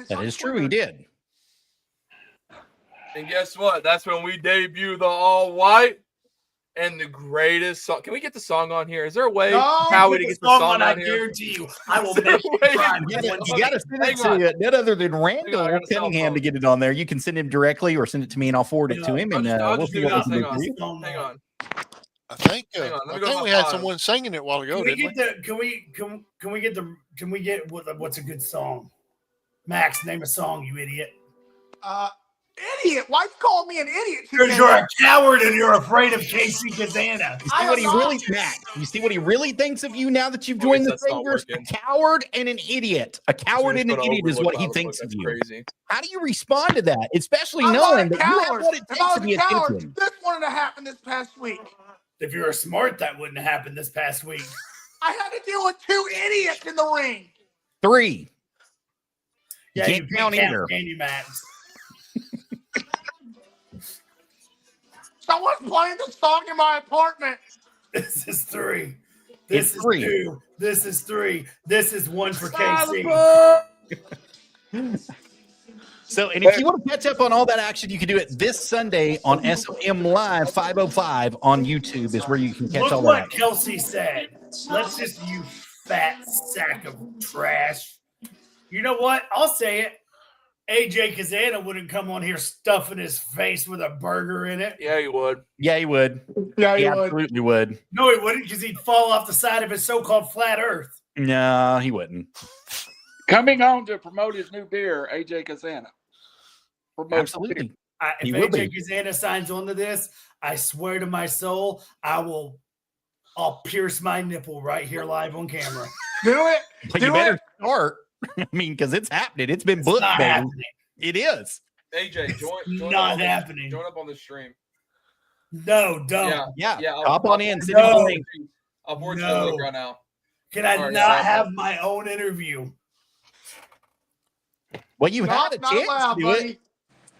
That is true. He did. And guess what? That's when we debut the all white and the greatest song. Can we get the song on here? Is there a way, Howie, to get the song on here? I guarantee you, I will make you got to send it to none other than Randall Cunningham to get it on there. You can send him directly or send it to me, and I'll forward it to him. And we'll see what we can do. Hang on. I think we had someone singing it a while ago. Can we get what's a good song? Max, name a song, you idiot. Idiot? Why you call me an idiot? Because you're a coward and you're afraid of Casey Kazana. You see what he really thinks of you now that you've joined the Savoirs? A coward and an idiot. A coward and an idiot is what he thinks of you. Crazy. How do you respond to that? Especially knowing that you have what it takes to be a champion. This wouldn't have happened this past week. If you were smart, that wouldn't have happened this past week. I had to deal with 2 idiots in the ring. 3. Yeah, you can't count either. Can you, Max? Someone's playing the song in my apartment. This is 3. This is 2. This is 3. This is 1 for KC. So, and if you want to catch up on all that action, you can do it this Sunday on SOM Live 505 on YouTube is where you can catch all that. Look what Kelsey said. Let's just, you fat sack of trash. You know what? I'll say it. AJ Kazana wouldn't come on here stuffing his face with a burger in it. Yeah, he would. Yeah, he would. Yeah, he absolutely would. No, he wouldn't, because he'd fall off the side of his so-called flat earth. No, he wouldn't. Coming on to promote his new beer, AJ Kazana. Absolutely. If AJ Kazana signs on to this, I swear to my soul, I'll pierce my nipple right here live on camera. Do it. But you better start. I mean, because it's happening. It's been booked, baby. Happening. It is. AJ, join not happening. Join up on the stream. No, don't. Yeah. Hop on in. I'll forward you the link right now. Can I not have my own interview? Well, you had a chance to do it,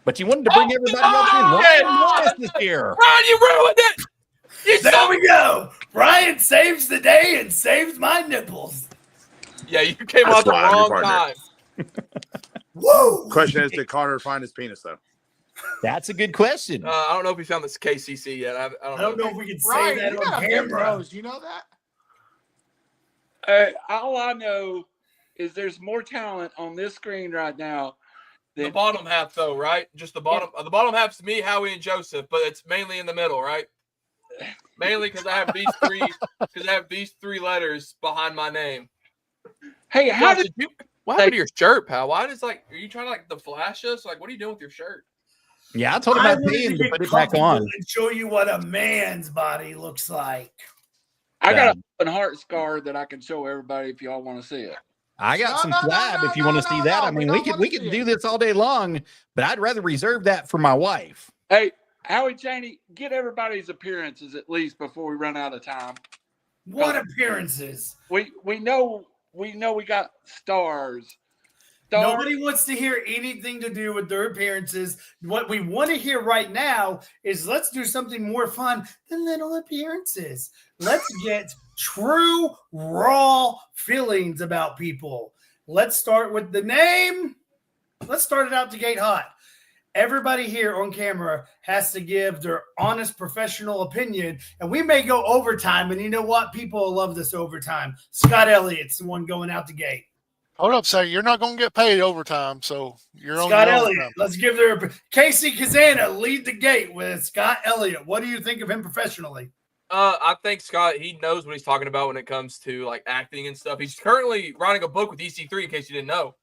but you wanted to bring everybody else in. Ryan this year. Ryan, you ruined it. There we go. Ryan saves the day and saves my nipples. Yeah, you came out the wrong time. Whoa. Question is, did Carter find his penis, though? That's a good question. I don't know if he found this KCC yet. I don't know if we can say that on camera. You know that? All I know is there's more talent on this screen right now. The bottom half, though, right? Just the bottom. The bottom half's me, Howie, and Joseph, but it's mainly in the middle, right? Mainly because I have these 3. Because I have these 3 letters behind my name. Hey, how did you? What happened to your shirt, pal? Why does are you trying to to flash us? Like, what are you doing with your shirt? Yeah, I told him I I'd wanted pay him to get put it back comfortable on. and show you what a man's body looks like. I got an open heart scar that I can show everybody if y'all want to see it. I got some flab if you want to see that. I mean, we could do this all day long, but I'd rather reserve that for my wife. Hey, Howie Cheney, get everybody's appearances at least before we run out of time. What appearances? We know we got stars. Nobody wants to hear anything to do with their appearances. What we want to hear right now is let's do something more fun than little appearances. Let's get true, raw feelings about people. Let's start with the name. Let's start it out the gate hot. Everybody here on camera has to give their honest professional opinion, and we may go overtime. And you know what? People love this overtime. Scott Elliott's the one going out the gate. Hold up, sir. You're not going to get paid overtime, so you're on Scott your Elliott. overtime. Let's give their Casey Kazana lead the gate with Scott Elliott. What do you think of him professionally? I think Scott, he knows what he's talking about when it comes to like acting and stuff. He's currently writing a book with EC3, in case you didn't know.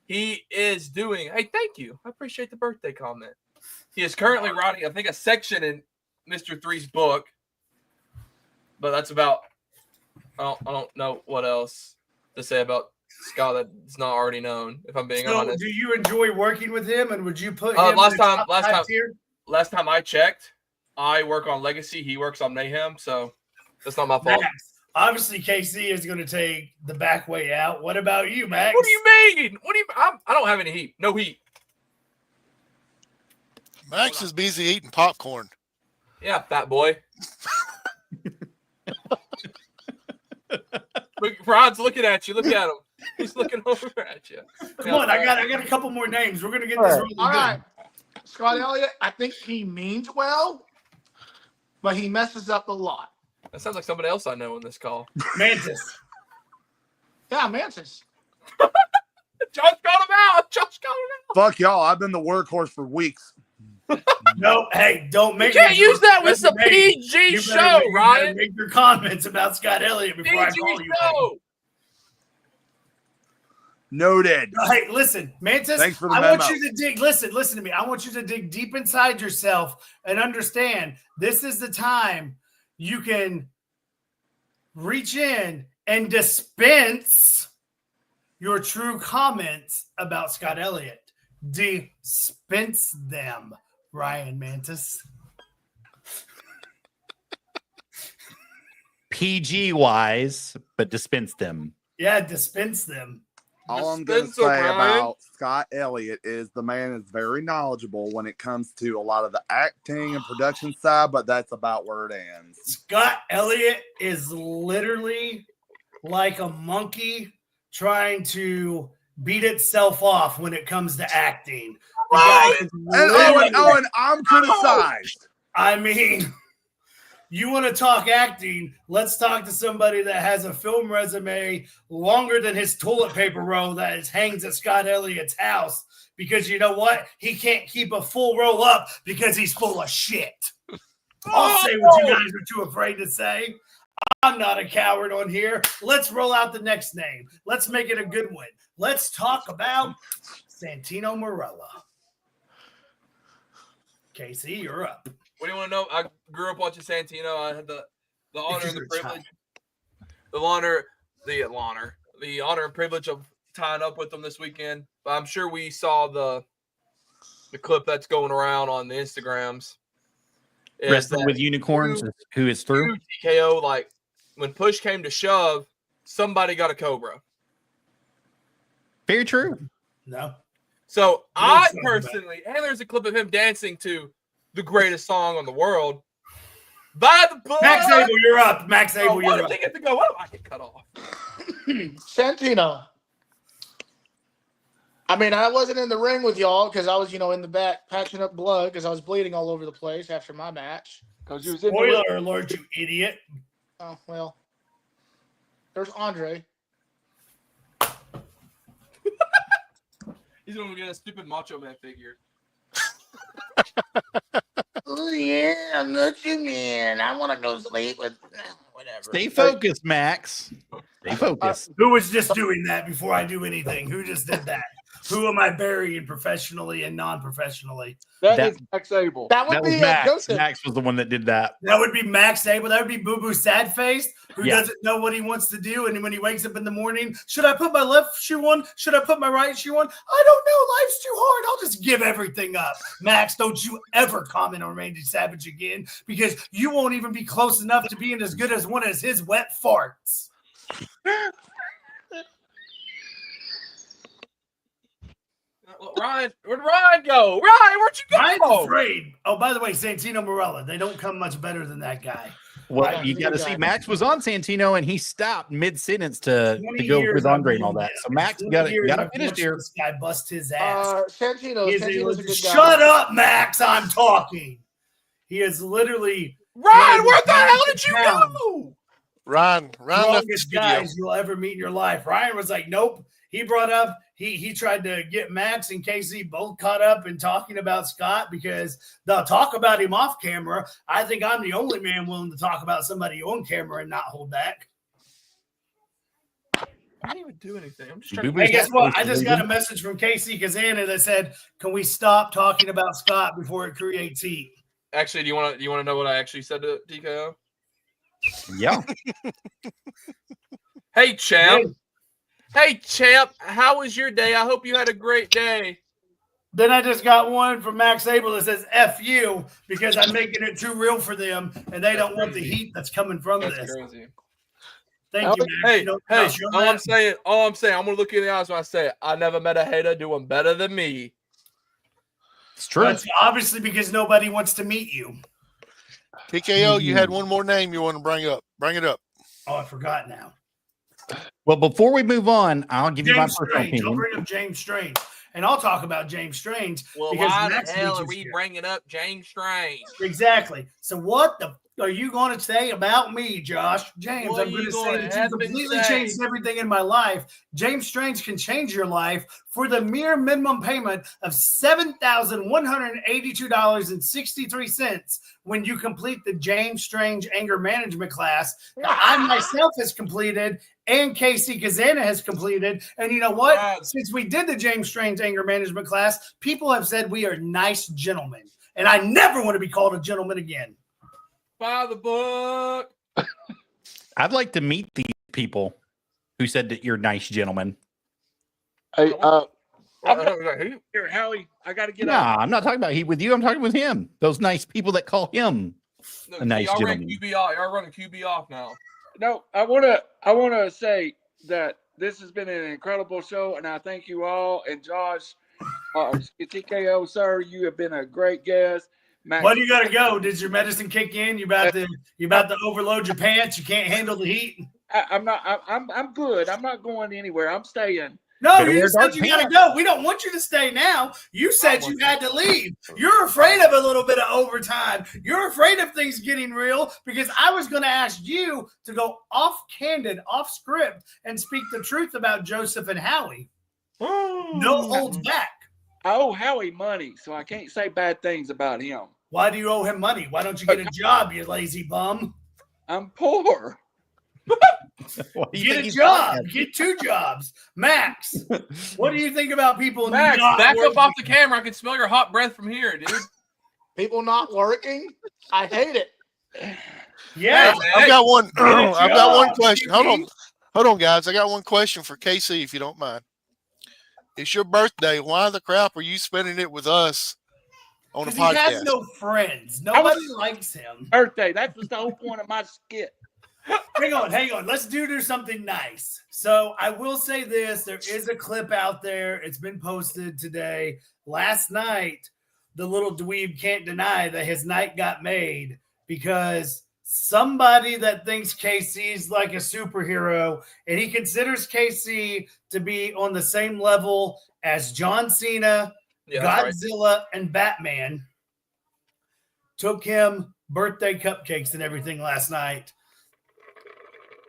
He is doing, hey, thank you. I appreciate the birthday comment. He is currently writing, I think, a section in Mr. 3's book. But that's about, I don't know what else to say about Scott that's not already known, if I'm being honest. Do you enjoy working with him, and would you put him last in the top time 5 tier? Last time I checked, I work on Legacy. He works on Mayhem, so that's not my fault. Max, obviously, KC is going to take the back way out. What about you, Max? What do you mean? What do you? I don't have any heat. No heat. Max is busy eating popcorn. Yeah, fat boy. Look, Rod's looking at you. Look at him. He's looking over at you. Come on, I got a couple more names. We're going to get this really All good. right. Scott Elliott, I think he means well, but he messes up a lot. That sounds like somebody else I know in this call. Mantis. Yeah, Mantis. Josh got him out. Josh got him Fuck y'all. I've been the workhorse for weeks. No, hey, don't make You can't me- use that with a PG You show, better Ryan. make your comments about Scott Elliott before I PG call you. show. Noted. Hey, listen, Mantis, Thanks for the I memo. want you to dig. Listen to me. I want you to dig deep inside yourself and understand this is the time you can reach in and dispense your true comments about Scott Elliott. Dispense them, Ryan Mantis. PG wise, but dispense them. Yeah, dispense them. All I'm going to Dispenser, say Brian. about Scott Elliott is the man is very knowledgeable when it comes to a lot of the acting and production side, but that's about where it ends. Scott Elliott is literally like a monkey trying to beat itself off when it comes to acting. The guy is And literally- Owen, I'm criticized. I mean, you want to talk acting? Let's talk to somebody that has a film resume longer than his toilet paper roll that hangs at Scott Elliott's house. Because you know what? He can't keep a full roll up because he's full of shit. I'll say what you guys are too afraid to say. I'm not a coward on here. Let's roll out the next name. Let's make it a good one. Let's talk about Santino Marella. Casey, you're up. What do you want to know? I grew up watching Santino. I had the honor and the privilege, the honor and privilege of tying up with them this weekend. But I'm sure we saw the clip that's going around on the Instagrams. Is Wrestling that with unicorns, who is through. TKO, like when push came to shove, somebody got a Cobra. Very true. No. So What are I you talking about? personally, and there's a clip of him dancing to the greatest song on the world. By the book. Max Abel, you're up. Max Oh, Abel, what you're did up. they get to go? What if I get cut off? Santino. I mean, I wasn't in the ring with y'all because I was, in the back patching up blood because I was bleeding all over the place after my match. Because you was in the Spoiler alert, you idiot. Oh, well. There's Andre. He's gonna get a stupid Macho Man figure. Oh, yeah, I'm not you, man. I want to go sleep with whatever. Stay focused, Max. Stay focused. Who was just doing that before I do anything? Who just did that? Who am I burying professionally and non-professionally? That is Max Abel. That would That be was Max. Joseph. Max was the one that did that. That would be Max Abel. That would be Boo Boo Sadface, who Yeah. doesn't know what he wants to do. And when he wakes up in the morning, should I put my left shoe on? Should I put my right shoe on? I don't know. Life's too hard. I'll just give everything up. Max, don't you ever comment on Randy Savage again, because you won't even be close enough to being as good as one as his wet farts. Ryan, where'd Ryan go? Ryan, where'd you go? I'm afraid. Oh, by the way, Santino Morella, they don't come much better than that guy. Well, Right. you got to see Max was on Santino and he stopped mid-sentence to 20 go years with Andre and I've all that. known So him. Max 20 got years to I've finish watched here. This guy bust his ass. Santino's a good guy. Shut up, Max. I'm talking. He is literally Ryan, where the hell did you go? Ryan left the strongest studio. guys you'll ever meet in your life. Ryan was like, nope. He brought up, he tried to get Max and Casey both caught up in talking about Scott because they'll talk about him off camera. I think I'm the only man willing to talk about somebody on camera and not hold back. I didn't even do anything. I'm just trying to. Boo-boo Hey, guess what? I just got a message from Casey Kazana that said, can we stop talking about Scott before it creates heat? Actually, do you want to know what I actually said to TKO? Yeah. Hey, champ. Hey, champ. How was your day? I hope you had a great day. Then I just got one from Max Abel that says F you because I'm making it too real for them and they don't want the heat that's coming from That's this. crazy. Thank you, Max. Hey, You know, hey, you're all Max. I'm saying, I'm gonna look you in the eyes when I say it. I never met a hater doing better than me. It's true. That's obviously because nobody wants to meet you. TKO, you had one more name you want to bring up. Bring it up. Oh, I forgot now. Well, before we move on, I'll give you my James personal Strange. I'll opinion. bring up James Strange. And I'll talk about James Strange. Well, because why Max the hell beat are you we here. bringing up James Strange? Exactly. So what the are you going to say about me, Josh? James, What I'm are going you to say gonna that you effing completely say? changed everything in my life. James Strange can change your life for the mere minimum payment of $7,182.63 when you complete the James Strange anger management class that I myself has completed and Casey Kazana has completed. And you know what? Wow. Since we did the James Strange anger management class, people have said we are nice gentlemen. And I never want to be called a gentleman again. By the book. I'd like to meet these people who said that you're nice gentlemen. Hey, Here, Howie, I got to get Nah, I'm not talking about he with you. I'm talking with him. Those nice people that call him Look, a nice y'all ran gentleman. QB off. Y'all running QB off now. No, I wanna say that this has been an incredible show, and I thank you all. And Josh, TKO, sir, you have been a great guest. Max, Why do you got to go? Did your medicine kick in? You about to overload your pants? You can't handle the heat? I'm good. I'm not going anywhere. I'm staying. No, Better you wear just said dark you got to pants. go. We don't want you to stay now. You said you had to leave. You're afraid of a little bit of overtime. You're afraid of things getting real because I was going to ask you to go off-candid, off-script, and speak the truth about Joseph and Howie. No holds back. I owe Howie money, so I can't say bad things about him. Why do you owe him money? Why don't you get a job, you lazy bum? I'm poor. Why do you Get think a he's job. lying? Get 2 jobs. Max, what do you think about people Max, not back up working? off the camera. I can smell your hot breath from here, dude. People not working. I hate it. Yeah. I've got one. I've got one job, question. TP. Hold on, guys. I got one question for KC, if you don't mind. It's your birthday. Why the crap are you spending it with us on a Because he has podcast? no friends. Nobody likes him. Birthday. That was the whole point of my skit. Hang on. Let's do something nice. So I will say this. There is a clip out there. It's been posted today. Last night, the little dweeb can't deny that his night got made because somebody that thinks KC's like a superhero and he considers KC to be on the same level as John Cena, Yeah, that's right. Godzilla, and Batman took him birthday cupcakes and everything last night.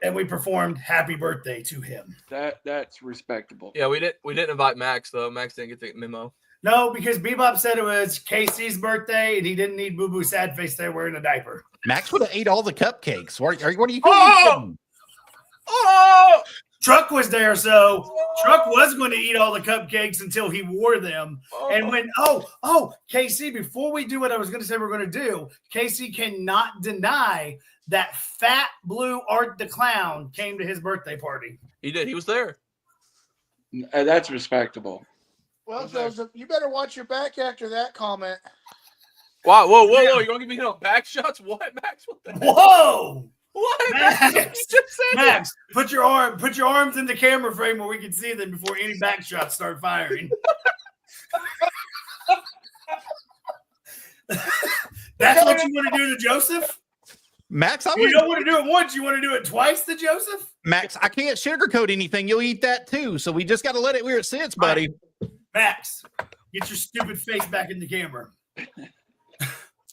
And we performed happy birthday to him. That's respectable. Yeah, we didn't invite Max though. Max didn't get the memo. No, because Bebop said it was KC's birthday and he didn't need Boo Boo Sad Face there wearing a diaper. Max would have ate all the cupcakes. What are you Oh! doing? Oh! Truck was there, so Truck was going to eat all the cupcakes until he wore them. And when KC, before we do what I was going to say we're going to do, KC cannot deny that fat blue Art the Clown came to his birthday party. He did. He was there. That's respectable. Well, Joseph, you better watch your back after that comment. Wow! Whoa! You're gonna give me back shots? What, Max? What the heck? Whoa! What? Max, You just said Max, put your arms in the camera frame where we can see them before any back shots start firing. That's what you want to do to Joseph? Max, You don't want to do it once. You want to do it twice to Joseph? Max, I can't sugarcoat anything. You'll eat that too. So we just got to let it where it sits, buddy. Max, get your stupid face back in the camera.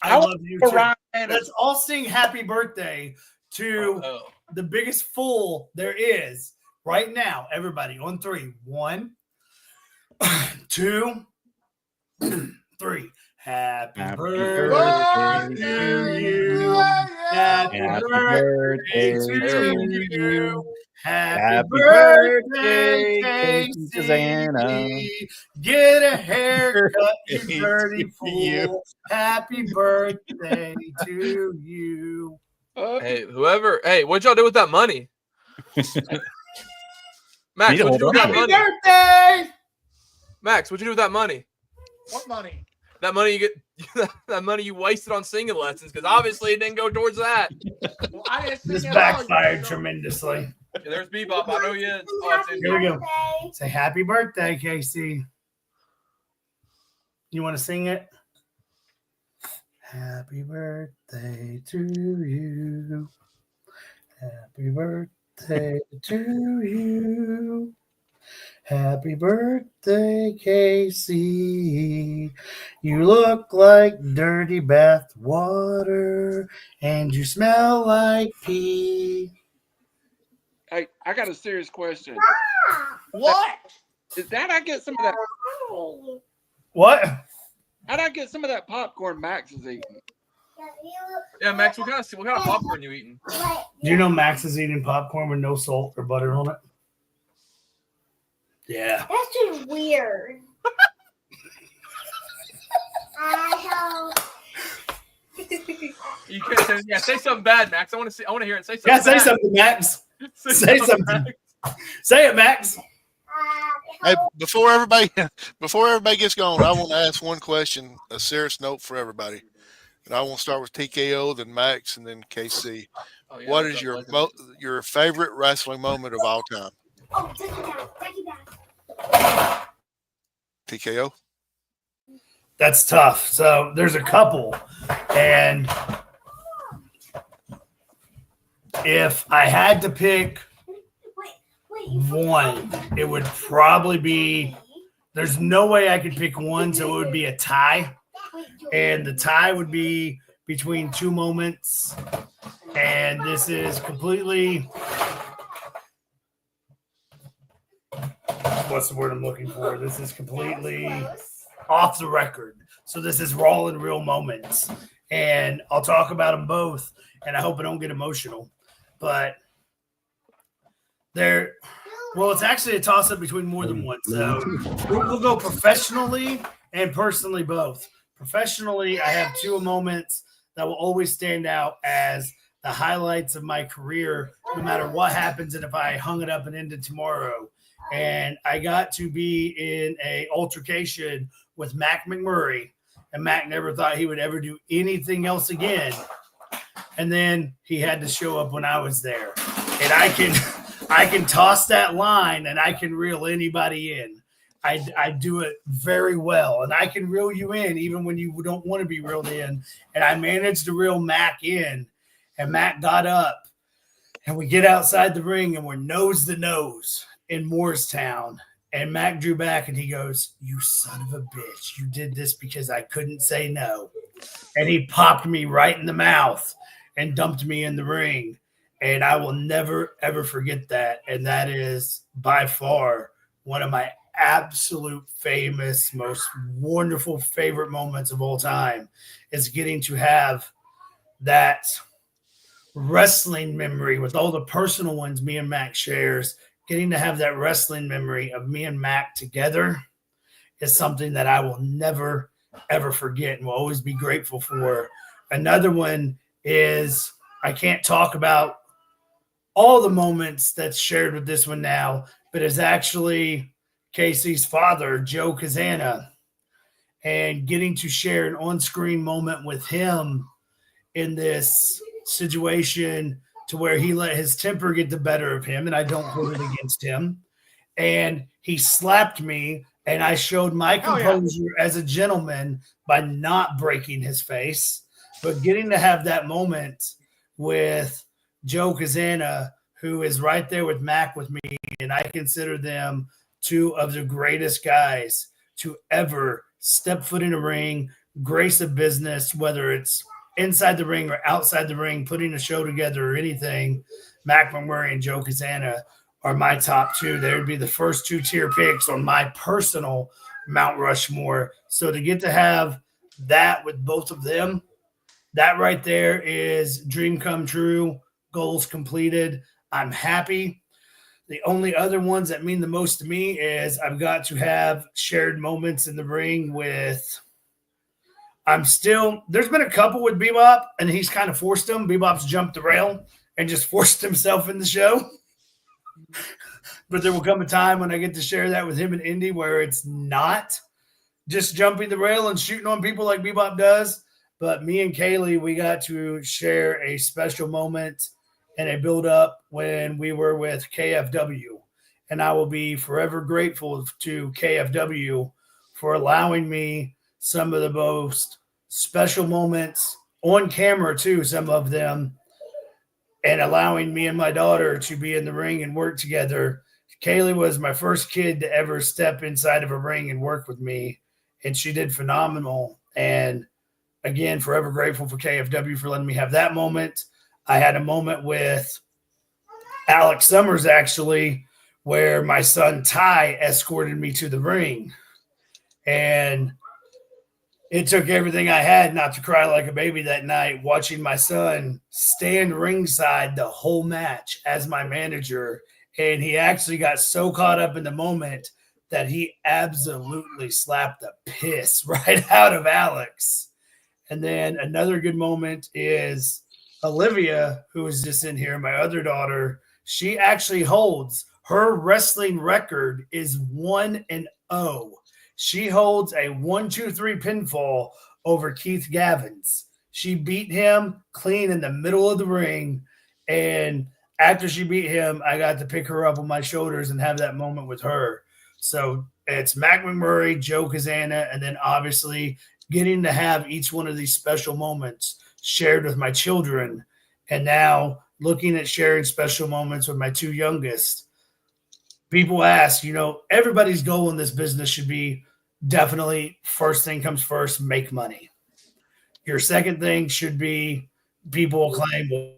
I love you too. Let's all sing happy birthday to the biggest fool there is right now. Everybody on 3. 1, 2, 3. Happy birthday to you. Happy birthday to you. Happy birthday, Casey. Get a haircut, you dirty fool. Happy birthday to you. Hey, what'd y'all do with that money? Max, what'd you do with that money? Happy birthday! Max, what'd you do with that money? What money? That money you get, that money you wasted on singing lessons, because obviously it didn't go towards that. Well, I didn't This sing backfired tremendously. Yeah, there's Bebop. I know he is. Here we go. Say happy birthday, Casey. You want to sing it? Happy birthday to you. Happy birthday to you. Happy birthday, Casey. You look like dirty bath water and you smell like pee. Hey, I got a serious question. What? Did I get some of that? What? How'd I get some of that popcorn Max is eating? Yeah, Max, what kind of popcorn you eating? Do you know Max is eating popcorn with no salt or butter on it? Yeah. That's just weird. You can't say, say something bad, Max. I want to hear it. Say something. Yeah, say bad. something, Max. Say something. Say it, Max. Hey, before everybody gets going, I want to ask one question, a serious note for everybody. And I want to start with TKO, then Max, and then KC. Oh, yeah, What is your favorite wrestling moment of all time? Oh, take it back. TKO? That's tough. So there's a couple. And if I had to pick one, it would probably be, there's no way I could pick one, so it would be a tie. And the tie would be between two moments. And this is completely, what's the word I'm looking for? This is completely off the record. So this is raw and real moments. And I'll talk about them both. And I hope I don't get emotional. But it's actually a toss-up between more than one. So we'll go professionally and personally both. Professionally, I have two moments that will always stand out as the highlights of my career, no matter what happens and if I hung it up and ended tomorrow. And I got to be in an altercation with Mac McMurray, and Mac never thought he would ever do anything else again. And then he had to show up when I was there. And I can toss that line and I can reel anybody in. I do it very well, and I can reel you in even when you don't want to be reeled in. And I managed to reel Mac in, and Mac got up, and we get outside the ring, and we're nose to nose in Moorestown. And Mac drew back, and he goes, "You son of a bitch, you did this because I couldn't say no." And he popped me right in the mouth and dumped me in the ring. And I will never, ever forget that. And that is by far one of my absolute famous, most wonderful favorite moments of all time, is getting to have that wrestling memory with all the personal ones me and Max shares, getting to have that wrestling memory of me and Mac together is something that I will never, ever forget and will always be grateful for. Another one is I can't talk about all the moments that's shared with this one now, but it's actually Casey's father, Joe Kazana, and getting to share an on-screen moment with him in this situation to where he let his temper get the better of him, and I don't hold it against him. And he slapped me, and I showed my composure as a gentleman by not breaking his face. But getting to have that moment with Joe Kazana, who is right there with Mac with me, and I consider them two of the greatest guys to ever step foot in a ring, grace a business, whether it's inside the ring or outside the ring, putting a show together or anything. Mac McMurray and Joe Kazana are my top two. They would be the first 2-tier picks on my personal Mount Rushmore. So to get to have that with both of them, that right there is dream come true, goals completed. I'm happy. The only other ones that mean the most to me is I've got to have shared moments in the ring with there's been a couple with Bebop, and he's kind of forced them. Bebop's jumped the rail and just forced himself in the show. But there will come a time when I get to share that with him and Indy where it's not just jumping the rail and shooting on people like Bebop does. But me and Kaylee, we got to share a special moment and a build-up when we were with KFW. And I will be forever grateful to KFW for allowing me some of the most special moments on camera, too, some of them, and allowing me and my daughter to be in the ring and work together. Kaylee was my first kid to ever step inside of a ring and work with me, and she did phenomenal. And again, forever grateful for KFW for letting me have that moment. I had a moment with Alex Summers, actually, where my son Ty escorted me to the ring. And it took everything I had not to cry like a baby that night, watching my son stand ringside the whole match as my manager. And he actually got so caught up in the moment that he absolutely slapped the piss right out of Alex. And then another good moment is Olivia, who is just in here, my other daughter. She actually holds her wrestling record is 1-0. She holds a 1-2-3 pinfall over Keith Gavins. She beat him clean in the middle of the ring. And after she beat him, I got to pick her up on my shoulders and have that moment with her. So it's Mac McMurray, Joe Kazana, and then obviously getting to have each one of these special moments shared with my children. And now looking at sharing special moments with my two youngest. People ask, everybody's goal in this business should be definitely first thing comes first, make money. Your second thing should be people claim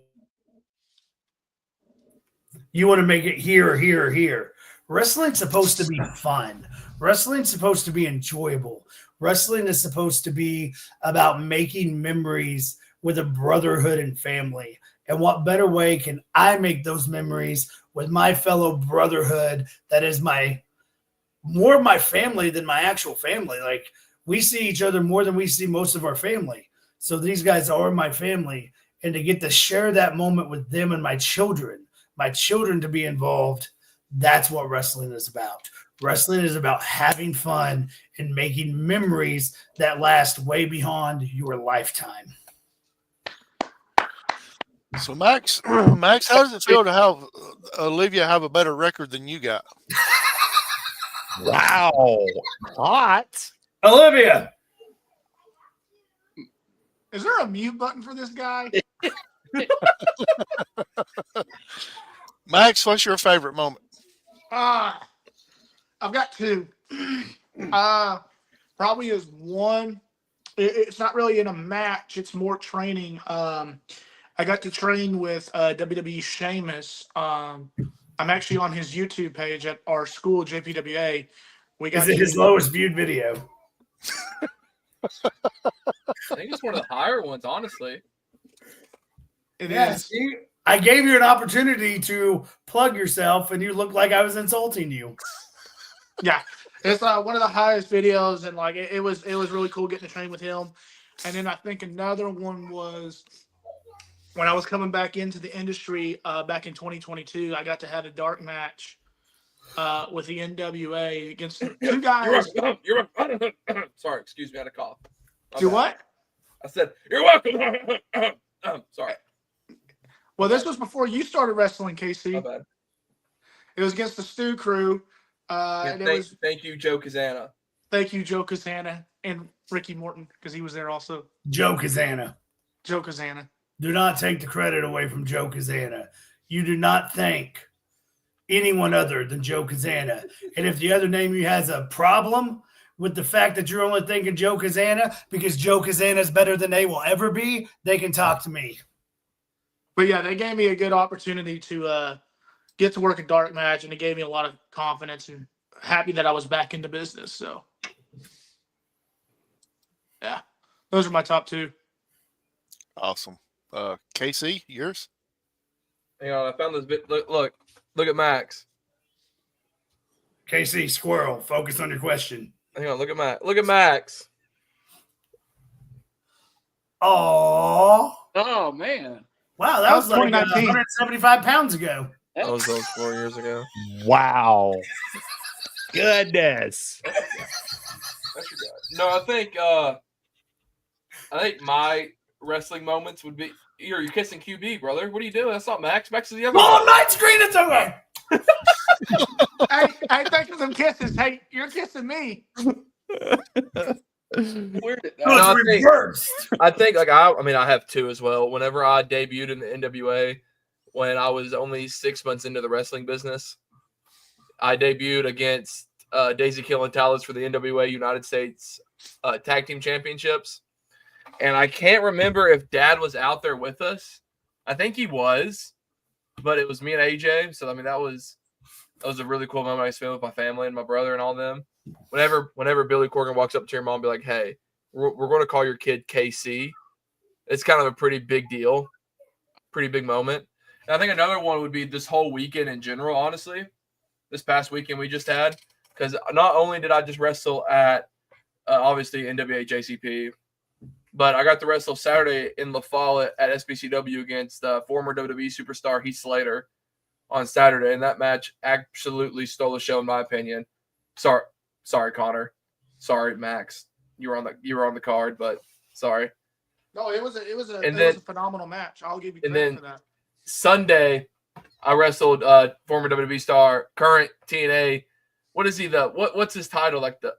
you want to make it here or here or here. Wrestling's supposed to be fun. Wrestling's supposed to be enjoyable. Wrestling is supposed to be about making memories with a brotherhood and family. And what better way can I make those memories with my fellow brotherhood that is more of my family than my actual family. Like, we see each other more than we see most of our family. So these guys are my family. And to get to share that moment with them and my children to be involved, that's what wrestling is about. Wrestling is about having fun and making memories that last way beyond your lifetime. So Max, how does it feel to have Olivia have a better record than you got? Wow. Hot. Olivia. Is there a mute button for this guy? Max, what's your favorite moment? I've got two. Probably is one. It's not really in a match. It's more training. I got to train with WWE Sheamus. I'm actually on his YouTube page at our school, JPWA. Is it his lowest viewed video? I think it's one of the higher ones, honestly. It is. I gave you an opportunity to plug yourself, and you looked like I was insulting you. Yeah, it's one of the highest videos, and like it was really cool getting to train with him. And then I think another one was when I was coming back into the industry back in 2022. I got to have a dark match with the NWA against two guys. You're welcome. Sorry, excuse me, I had a cough. Do what? I said, you're welcome. Sorry. Well, this was before you started wrestling, KC. My bad. It was against the Stew Crew. And thank you, Joe Kazana. Thank you, Joe Kazana, and Ricky Morton, because he was there also. Joe Kazana. Joe Kazana. Do not take the credit away from Joe Kazana. You do not thank anyone other than Joe Kazana. And if the other name you has a problem with the fact that you're only thinking Joe Kazana because Joe Kazana is better than they will ever be, they can talk to me. But yeah, they gave me a good opportunity to get to work a dark match, and it gave me a lot of confidence, and happy that I was back into business. So yeah, those are my top two. Awesome. KC, yours? Hang on, I found this bit. Look at Max. KC, squirrel, focus on your question. Hang on, look at Max. Oh man. Wow, that was like 2019. 175 pounds ago. That was 4 years ago. Wow. Goodness. That's your guy. No, I think my wrestling moments would be you're kissing QB, brother. What are you doing? That's not Max. Max is the other Well, one. on my screen, it's okay. Hey, thank you for some kisses. Hey, you're kissing me. Where did that? No, reversed. I think I have two as well. Whenever I debuted in the NWA, when I was only 6 months into the wrestling business, I debuted against Daisy Kill and Talos for the NWA United States Tag Team Championships. And I can't remember if Dad was out there with us. I think he was, but it was me and AJ. So that was a really cool moment I spent with my family and my brother and all them. Whenever Billy Corgan walks up to your mom and be like, hey, we're going to call your kid KC. It's kind of a pretty big deal, pretty big moment. And I think another one would be this whole weekend in general, honestly. This past weekend we just had, because not only did I just wrestle at, obviously, NWA JCP, but I got to wrestle Saturday in La Follette at SBCW against former WWE superstar Heath Slater on Saturday, and that match absolutely stole the show, in my opinion. Sorry, Connor. Sorry, Max. You were on the card, but sorry. No, it was a phenomenal match. I'll give you credit for that. Sunday, I wrestled former WWE star, current TNA. What is he? What's his title? Like the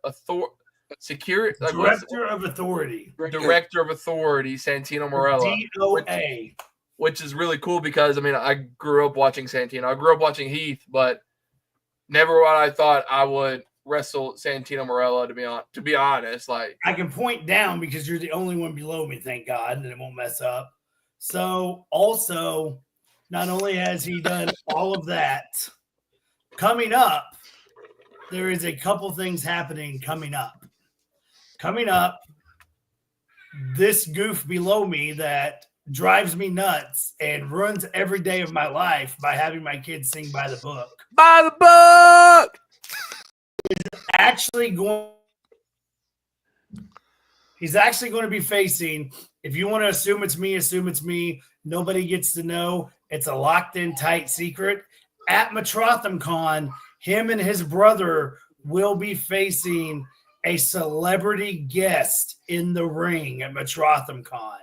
security Director of Authority. Director of Authority, Santino Marella. DOA. Which is really cool because I grew up watching Santino. I grew up watching Heath, but never what I thought I would wrestle Santino Marella. To be honest, like I can point down because you're the only one below me, thank God, and it won't mess up. So also, not only has he done all of that, coming up, there is a couple things happening coming up. This goof below me that drives me nuts and ruins every day of my life by having my kids sing by the book. By the book! He's actually going to be facing, if you want to assume it's me. Nobody gets to know. It's a locked in tight secret. At Matrotham Con, him and his brother will be facing a celebrity guest in the ring at Matrotham Con.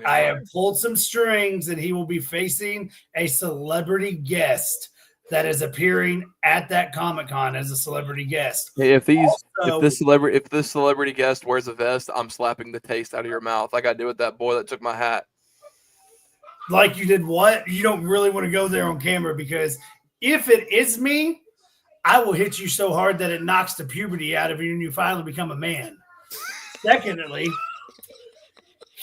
I have pulled some strings, and he will be facing a celebrity guest that is appearing at that Comic-Con as a celebrity guest. Hey, if this celebrity guest wears a vest, I'm slapping the taste out of your mouth like I did with that boy that took my hat. Like you did what? You don't really want to go there on camera, because if it is me, I will hit you so hard that it knocks the puberty out of you and you finally become a man. Secondly,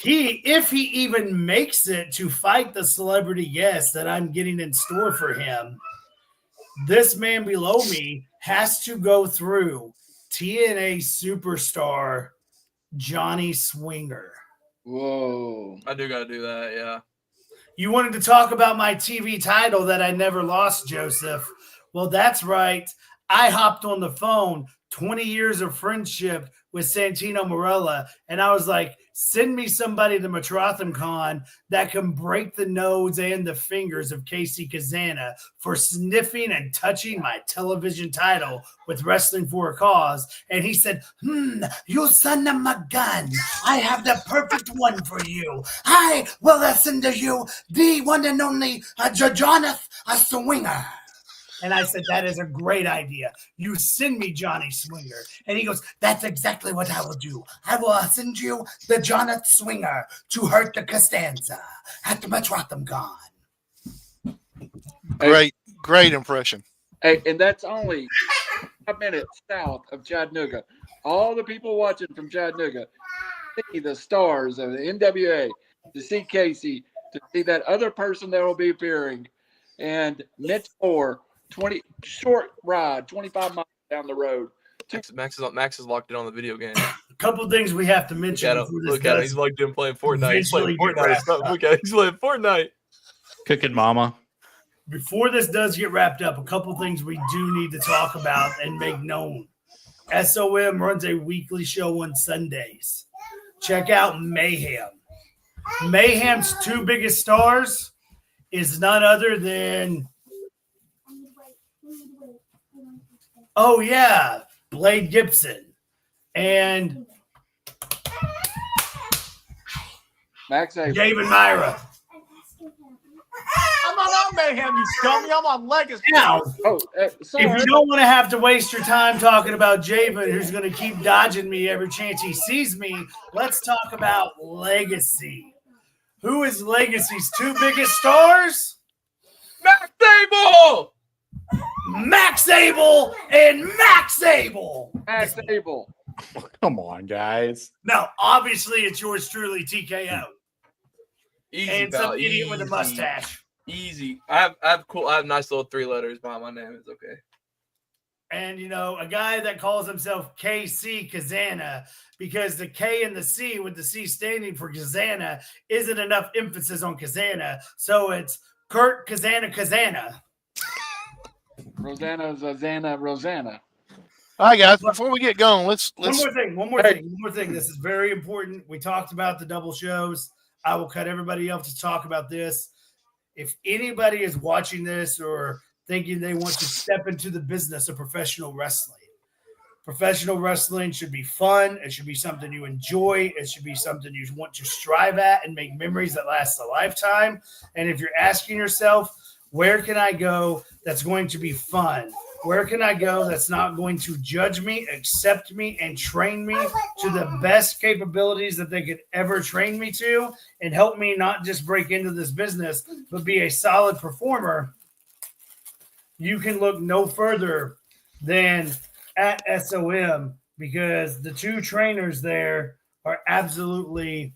if he even makes it to fight the celebrity guest that I'm getting in store for him, this man below me has to go through TNA superstar Johnny Swinger. Whoa. I do got to do that, yeah. You wanted to talk about my TV title that I never lost, Joseph. Well, that's right. I hopped on the phone, 20 years of friendship with Santino Marella, and I was like, send me somebody to Matrotham Con that can break the nose and the fingers of Casey Kazana for sniffing and touching my television title with Wrestling for a Cause. And he said, you son of a gun, I have the perfect one for you. I will listen to you, the one and only Jonathan Swinger. And I said, that is a great idea. You send me Johnny Swinger. And he goes, that's exactly what I will do. I will send you the Jonathan Swinger to hurt the Costanza at the Matrotham Con. Great impression. Hey, and that's only 5 minutes south of Chattanooga. All the people watching from Chattanooga see the stars of the NWA, to see Casey, to see that other person that will be appearing, and Mitch Moore. 20 short ride, 25 miles down the road. Max is locked in on the video game. A couple things we have to mention. Look at him. He's locked in playing Fortnite. He's playing Fortnite. Look at him. He's playing Fortnite. Cooking mama. Before this does get wrapped up, a couple things we do need to talk about and make known. SOM runs a weekly show on Sundays. Check out Mayhem. Mayhem's two biggest stars is none other than Blade Gibson and Max Abel. David Myra. I'm not on Mayhem, you dummy. I'm on Legacy. Now, if you don't want to have to waste your time talking about Javen, who's going to keep dodging me every chance he sees me, let's talk about Legacy. Who is Legacy's two biggest stars? Max Abel! Max Abel and Max Abel. Max Abel. Come on, guys. Now, obviously, it's yours truly, TKO. Easy, and pal, some idiot with a easy. mustache. Easy. I have nice little 3 letters behind my name. It's okay. And, a guy that calls himself KC Kazana, because the K and the C, with the C standing for Kazana, isn't enough emphasis on Kazana. So it's Kurt Kazana. Rosanna. All right, guys. Before we get going, let's. One more thing. This is very important. We talked about the double shows. I will cut everybody else to talk about this. If anybody is watching this or thinking they want to step into the business of professional wrestling should be fun. It should be something you enjoy. It should be something you want to strive at and make memories that last a lifetime. And if you're asking yourself, where can I go that's going to be fun? Where can I go that's not going to judge me, accept me, and train me to the best capabilities that they could ever train me to and help me not just break into this business, but be a solid performer? You can look no further than at SOM, because the two trainers there are absolutely,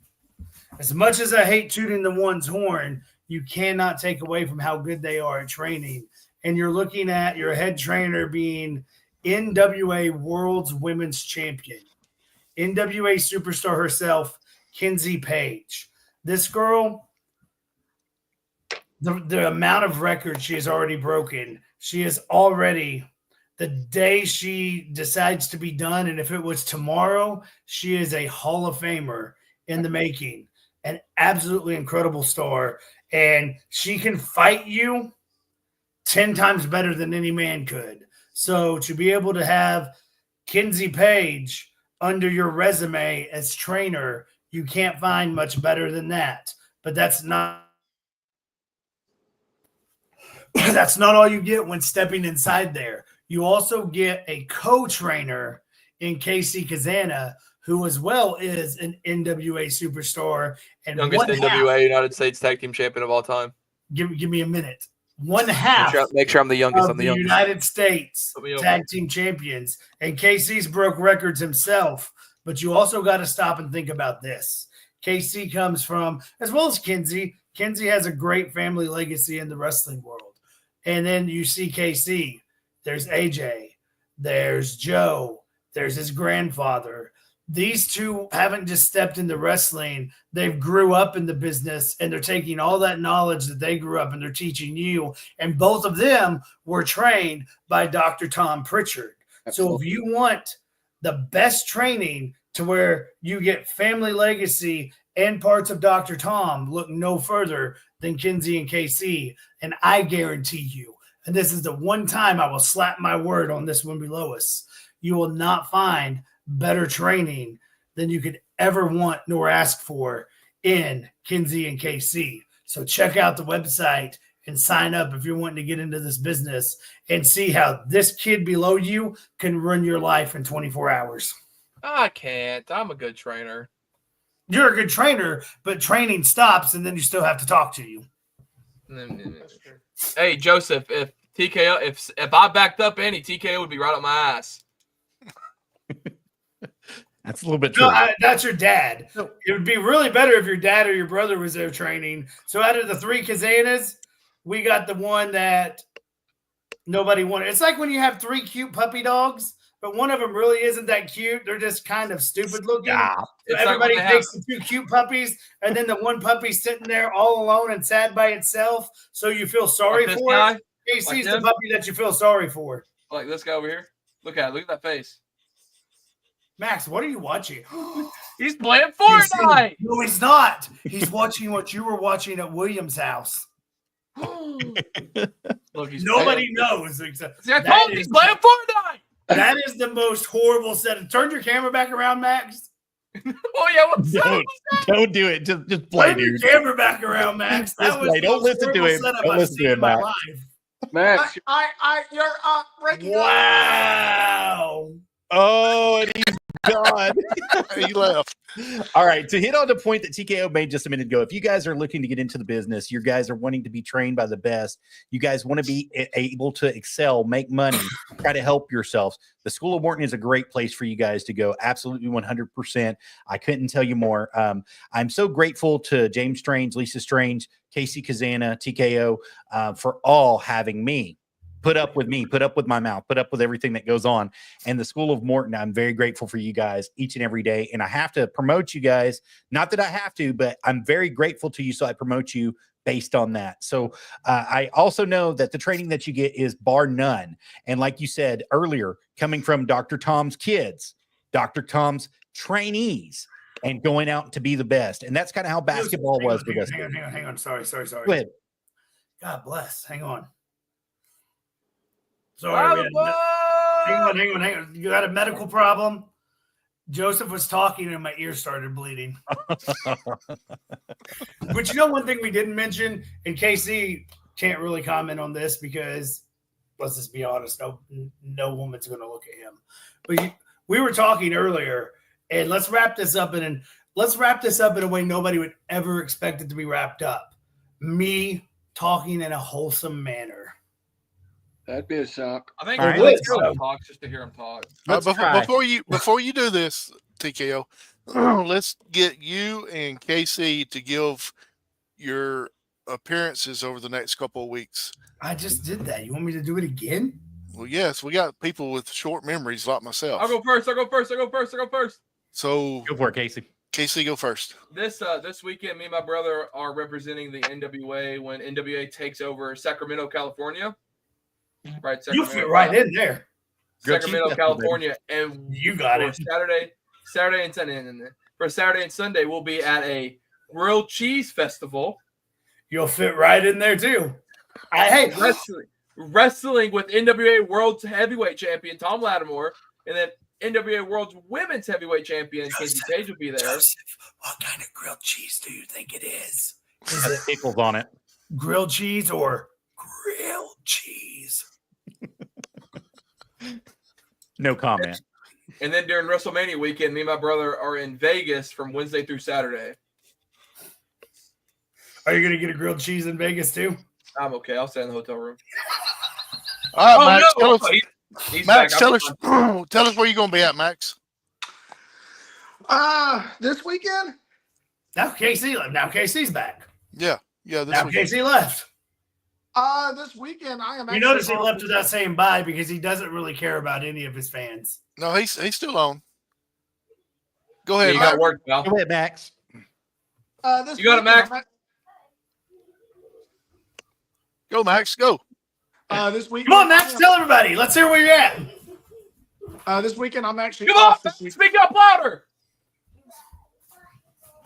as much as I hate tooting the one's horn, you cannot take away from how good they are at training. And you're looking at your head trainer being NWA World's Women's Champion, NWA superstar herself, Kenzie Page. This girl, the amount of records she has already broken, she is already, the day she decides to be done, and if it was tomorrow, she is a Hall of Famer in the making, an absolutely incredible star. And she can fight you 10 times better than any man could. So to be able to have Kenzie Page under your resume as trainer, you can't find much better than that. But that's not all you get when stepping inside there. You also get a co-trainer in Casey Kazana, who as well is an NWA superstar and youngest NWA United States Tag Team Champion of all time. Give me a minute. One half. Make sure I'm the youngest. Of the United States Tag Team Champions, and KC's broke records himself. But you also got to stop and think about this. KC comes from, as well as Kenzie. Kenzie has a great family legacy in the wrestling world. And then you see KC. There's AJ. There's Joe. There's his grandfather. these two haven't just stepped into wrestling. They've grew up in the business, and they're taking all that knowledge that they grew up and they're teaching you. And both of them were trained by Dr. Tom Pritchard. Absolutely. So if you want the best training to where you get family legacy and parts of Dr. Tom, look no further than Kinsey and KC. And I guarantee you, and this is the one time I will slap my word on this one below us, you will not find better training than you could ever want nor ask for in Kinsey and KC. So check out the website and sign up if you're wanting to get into this business and see how this kid below you can run your life in 24 hours. I can't. I'm a good trainer. You're a good trainer, but training stops and then you still have to talk to you. Hey, Joseph, if TKO, if I backed up Andy, TKO would be right up my ass. That's a little bit true. No, that's your dad. It would be really better if your dad or your brother was there training. So out of the 3 Kazanas, we got the one that nobody wanted. It's like when you have 3 cute puppy dogs, but one of them really isn't that cute. They're just kind of stupid looking. Stop. So everybody takes the 2 cute puppies, and then the one puppy's sitting there all alone and sad by itself. So you feel sorry Like this for guy? it. KC's Like the puppy that you feel sorry for. Like this guy over here. Look at that face. Max, what are you watching? He's playing Fortnite. No, he's not. He's watching what you were watching at William's house. Look, he's Nobody knows. Except See, I told you he's playing Fortnite. That is the most horrible setting. Turn your camera back around, Max. Oh yeah, what's up? Don't do it. Just play, Turn your dude. camera back around, Max. That Just was play. the Don't most listen to horrible him. setup Don't I've listen to seen him, in my Max. life. Max, You're breaking up. Wow. Oh, and he's gone. He left. All right. To hit on the point that TKO made just a minute ago, if you guys are looking to get into the business, you guys are wanting to be trained by the best, you guys want to be able to excel, make money, try to help yourselves, the School of Morton is a great place for you guys to go. Absolutely 100%. I couldn't tell you more. I'm so grateful to James Strange, Lisa Strange, Casey Kazana, TKO for all having me. Put up with me, put up with my mouth, put up with everything that goes on. And the School of Morton, I'm very grateful for you guys each and every day. And I have to promote you guys. Not that I have to, but I'm very grateful to you. So I promote you based on that. So I also know that the training that you get is bar none. And like you said earlier, coming from Dr. Tom's kids, Dr. Tom's trainees, and going out to be the best. And that's kind of how basketball was with us. Hang on. Sorry. Go ahead. God bless. Hang on. Sorry. Hang on. You got a medical problem? Joseph was talking and my ear started bleeding. But you know one thing we didn't mention, and KC can't really comment on this because, let's just be honest, no woman's going to look at him. But we were talking earlier, and let's wrap this up in a way nobody would ever expect it to be wrapped up. Me talking in a wholesome manner. that'd be a shock. I think All right, let's let's go go. talk just to hear him talk. Before you do this, TKO, let's get you and KC to give your appearances over the next couple of weeks. I just did that. You want me to do it again? Well, yes, we got people with short memories like myself. I'll go first. So Go for it, Casey. KC, go first. This weekend, me and my brother are representing the NWA when NWA takes over Sacramento, California. Right, You fit right in there. Sacramento, California, and You got it. Saturday and Sunday. And for Saturday and Sunday, we'll be at a grilled cheese festival. You'll fit right in there too. Wrestling with NWA World Heavyweight Champion Tom Lattimore, and then NWA World's Women's Heavyweight Champion Katie Page will be there. Joseph, what kind of grilled cheese do you think it is? Is Has it pickles on it. grilled cheese or grilled cheese? No comment. And then during WrestleMania weekend, me and my brother are in Vegas from Wednesday through Saturday. Are you going to get a grilled cheese in Vegas too? I'm okay. I'll stay in the hotel room. All right, Max, no. He's back. tell us where you're going to be at, Max. This weekend? Now KC left. Now KC's back. Yeah, this Now weekend. KC left. This weekend I am You notice he left without saying bye because he doesn't really care about any of his fans. No, he's still on. Go ahead, you Max. got work, pal. Go ahead, Max. This You got it, weekend, Max? Go, Max. Go. This weekend, Come on, Max, tell everybody. Let's hear where you're at. This weekend, I'm actually Come on, off this week. speak up louder.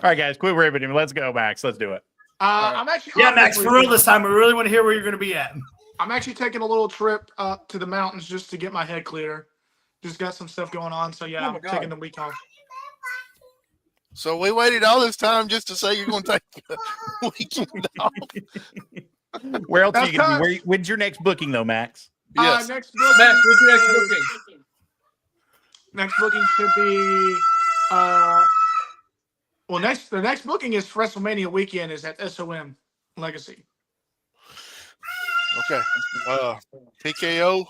All right, guys, quit riveting. Let's go, Max. Let's do it. I'm actually Yeah, off Max, this for real weekend. this time. We really want to hear where you're going to be at. I'm actually taking a little trip up to the mountains just to get my head clear. Just got some stuff going on, so yeah, Oh my I'm God. taking the week off. So we waited all this time just to say you're going to take a weekend off. Where else are That's you going to tough. be? When's your next booking, though, Max? Yes. Next booking. Max, what's your next booking? Next booking should be the next booking is WrestleMania weekend is at SOM Legacy. Okay. TKO,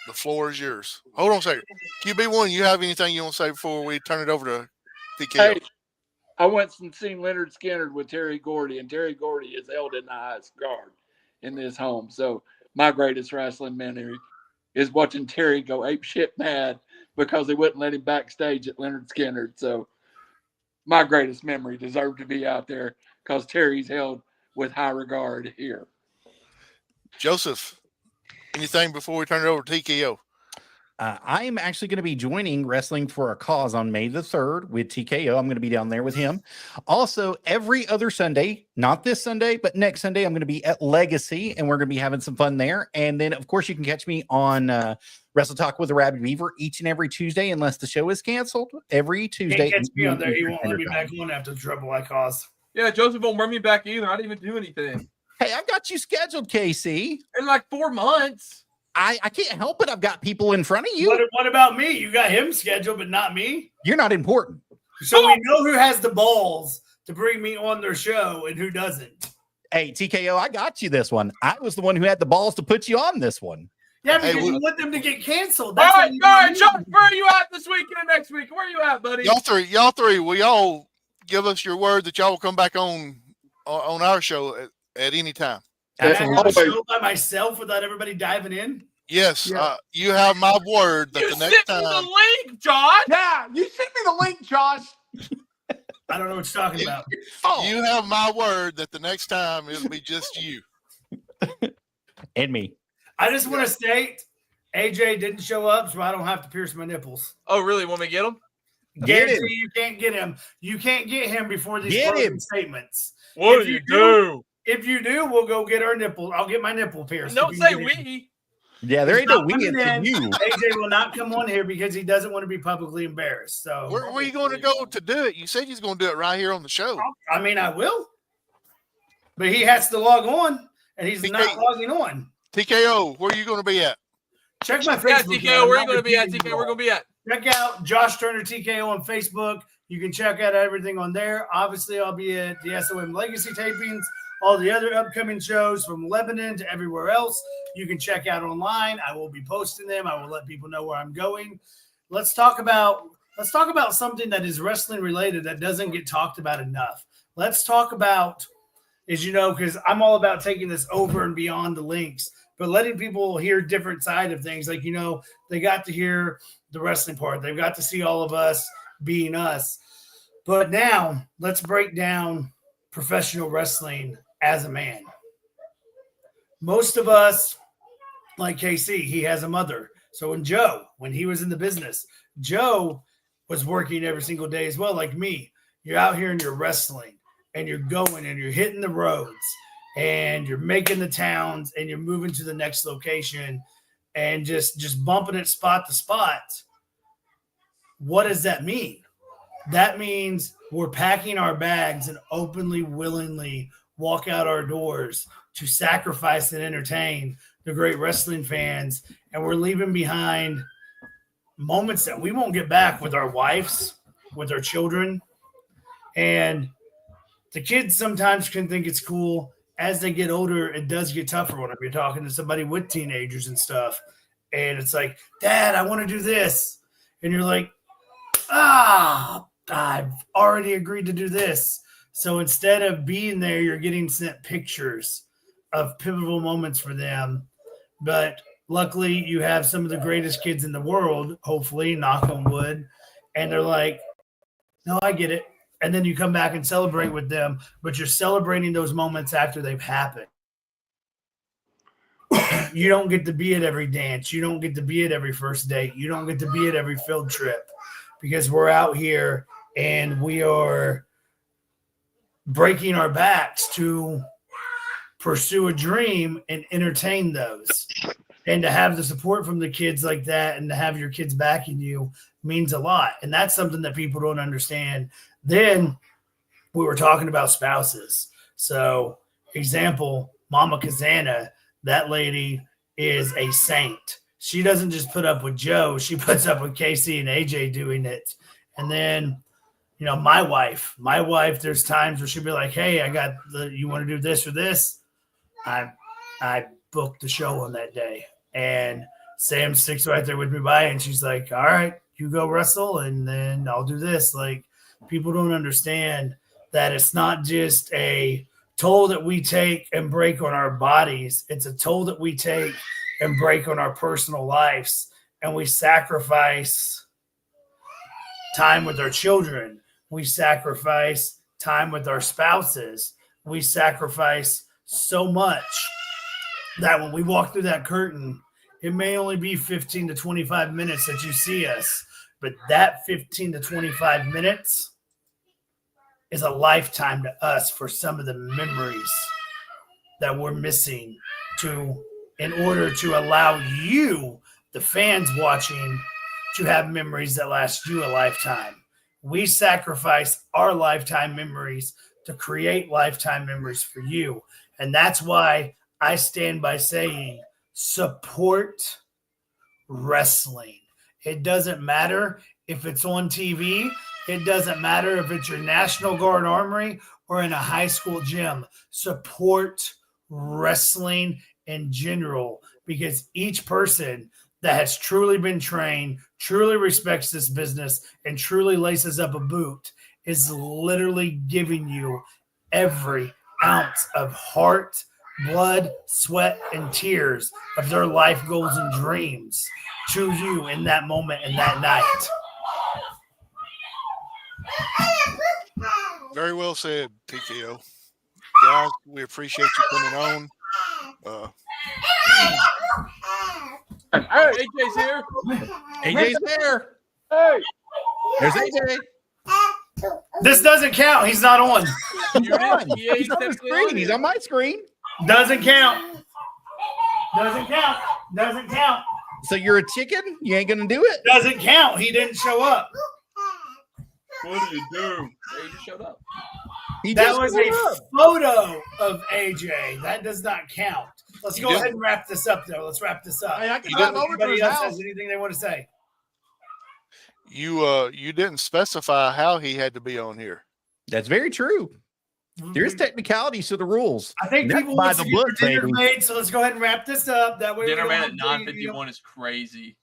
the floor is yours. Hold on a second. QB1, you have anything you want to say before we turn it over to TKO? Hey, I went and seen Leonard Skinner with Terry Gordy, and Terry Gordy is held in the highest regard in this home. So my greatest wrestling memory is watching Terry go ape shit mad because they wouldn't let him backstage at Leonard Skinner. So my greatest memory deserved to be out there because Terry's held with high regard here. Joseph, anything before we turn it over to TKO? I am actually going to be joining Wrestling for a Cause on May the 3rd with TKO. I'm going to be down there with him. Also, every other Sunday, not this Sunday, but next Sunday, I'm going to be at Legacy, and we're going to be having some fun there. And then, of course, you can catch me on Wrestle Talk with the Rabid Beaver each and every Tuesday, unless the show is canceled. Every Tuesday. Can't catch me on there. You won't let me back on after the trouble I caused. Yeah, Joseph won't bring me back either. I didn't even do anything. Hey, I've got you scheduled, KC. In like 4 months. I can't help it. I've got people in front of you. What about me? You got him scheduled, but not me. You're not important. So we know who has the balls to bring me on their show and who doesn't. Hey, TKO, I got you this one. I was the one who had the balls to put you on this one. Yeah, because Hey, you want them to get canceled. All That's right, what you want. Josh, where are you at this week and next week? Where are you at, buddy? Y'all three, will y'all give us your word that y'all will come back on our show at any time? Can I have a Absolutely. show by myself without everybody diving in? Yes, Yeah. you have my word that You the sent next me the time. link, Josh. Yeah, you sent me the link, Josh. I don't know what you're talking about. You have my word that the next time it'll be just you. And me. I just want to state AJ didn't show up, so I don't have to pierce my nipples. Oh, really? Want me to get him? Get Guarantee him. you can't get him. You can't get him before these Get closing him. statements. What If do you you do? If you do, we'll go get our nipple. I'll get my nipple pierced. Don't if you say get him. we. Yeah, there ain't no Not we coming in in. you. AJ will not come on here because he doesn't want to be publicly embarrassed. So Where are you going to go to do it? You said you're going to do it right here on the show. I mean, I will, but he has to log on, and he's TK not logging on. TKO, where are you going to be at? Check my Yeah, Facebook. TKO, out. where are I'm you going to not be at? repeating TKO, it we're all. going to be at. Check out Josh Turner TKO on Facebook. You can check out everything on there. Obviously, I'll be at the SOM Legacy tapings, all the other upcoming shows from Lebanon to everywhere else. You can check out online. I will be posting them. I will let people know where I'm going. Let's talk about something that is wrestling related that doesn't get talked about enough. Let's talk about, as you know, because I'm all about taking this over and beyond the links, but letting people hear different side of things. Like, you know, they got to hear the wrestling part. They've got to see all of us being us. But now let's break down professional wrestling as a man. Most of us, like KC, he has a mother. So when he was in the business, Joe was working every single day as well, like me. You're out here and you're wrestling and you're going and you're hitting the roads and you're making the towns and you're moving to the next location and just bumping it spot to spot. What does that mean? That means we're packing our bags and openly, willingly walk out our doors to sacrifice and entertain the great wrestling fans. And we're leaving behind moments that we won't get back with our wives, with our children. And the kids sometimes can think it's cool. As they get older, it does get tougher whenever you're talking to somebody with teenagers and stuff. And it's like, Dad, I want to do this. And you're like, I've already agreed to do this. So instead of being there, you're getting sent pictures of pivotal moments for them. But luckily, you have some of the greatest kids in the world, hopefully, knock on wood. And they're like, No, I get it. And then you come back and celebrate with them, but you're celebrating those moments after they've happened. You don't get to be at every dance. You don't get to be at every first date. You don't get to be at every field trip because we're out here and we are breaking our backs to pursue a dream and entertain those. And to have the support from the kids like that and to have your kids backing you means a lot. And that's something that people don't understand. Then we were talking about spouses. So, example, Mama Kazana, that lady is a saint. She doesn't just put up with Joe. She puts up with Casey and AJ doing it. And then, you know, my wife, there's times where she'll be like, hey, you want to do this or this? I booked the show on that day. And Sam sticks right there with me by, and she's like, all right, you go wrestle, and then I'll do this. Like, people don't understand that it's not just a toll that we take and break on our bodies. It's a toll that we take and break on our personal lives. And we sacrifice time with our children. We sacrifice time with our spouses. We sacrifice so much that when we walk through that curtain, it may only be 15 to 25 minutes that you see us, but that 15 to 25 minutes is a lifetime to us for some of the memories that we're missing in order to allow you, the fans watching, to have memories that last you a lifetime. We sacrifice our lifetime memories to create lifetime memories for you. And that's why I stand by saying support wrestling. It doesn't matter if it's on TV. It doesn't matter if it's your National Guard Armory or in a high school gym. Support wrestling in general, because each person that has truly been trained, truly respects this business, and truly laces up a boot is literally giving you every ounce of heart, blood, sweat, and tears of their life goals and dreams to you in that moment and that night. Very well said, TKO. Guys, we appreciate you coming on. Hey, AJ's here. AJ's there. Hey, There's AJ. This doesn't count. He's not on. He's on. He's on the screen. He's on my screen. Doesn't count. Doesn't count. Doesn't count. So you're a chicken? You ain't gonna do it? Doesn't count. He didn't show up. what do you do? He just showed up. That was a photo of AJ. That does not count. Let's go ahead and wrap this up, though. Let's wrap this up. Hey, I can drive over to Anybody his else house. has anything they want to say? You didn't specify how he had to be on here. That's very true. There's technicalities to the rules. I think That's people by want the to book, get their dinner baby. made, so let's go ahead and wrap this up. That way, Dinner we man don't at have to, 9:51 is crazy.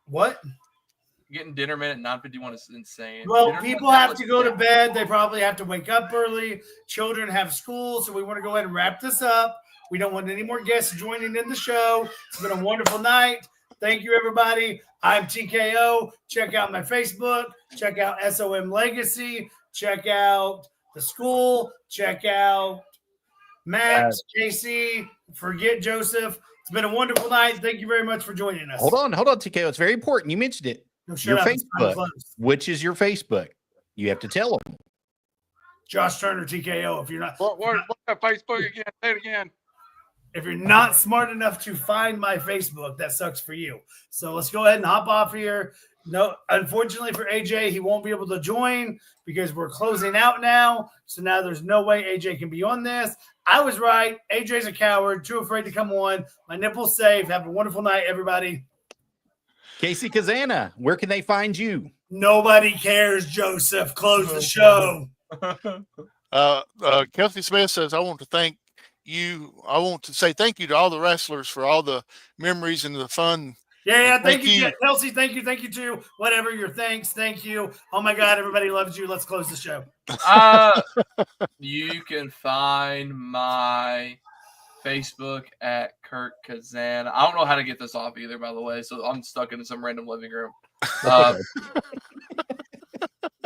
What? Getting dinner man at 9:51 is insane. Well, Dinner people man have to go to bed. They probably have to wake up early. Children have school, so we want to go ahead and wrap this up. We don't want any more guests joining in the show. It's been a wonderful night. Thank you, everybody. I'm TKO. Check out my Facebook. Check out SOM Legacy. Check out the school. Check out Max, JC. Forget Joseph. It's been a wonderful night. Thank you very much for joining us. Hold on, TKO. It's very important. You mentioned it. No, shut Your up. It's time to Facebook. close. Which is your Facebook? You have to tell them. Josh Turner, TKO. If you're not, What Facebook again? Say it again. if you're not smart enough to find my Facebook, that sucks for you. So let's go ahead and hop off here. No, unfortunately for AJ, he won't be able to join because we're closing out now. So now there's no way AJ can be on this. I was right. AJ's a coward, too afraid to come on. My nipple's safe. Have a wonderful night, everybody. Casey Kazana, where can they find you? Nobody cares, Joseph. Close the show. Kelsey Smith says, I want to say thank you to all the wrestlers for all the memories and the fun. Yeah. Thank you, Kelsey. Thank you too. Whatever your thanks. Thank you. Oh my God, everybody loves you. Let's close the show. You can find my Facebook at Kurt Kazan. I don't know how to get this off either, by the way, so I'm stuck in some random living room.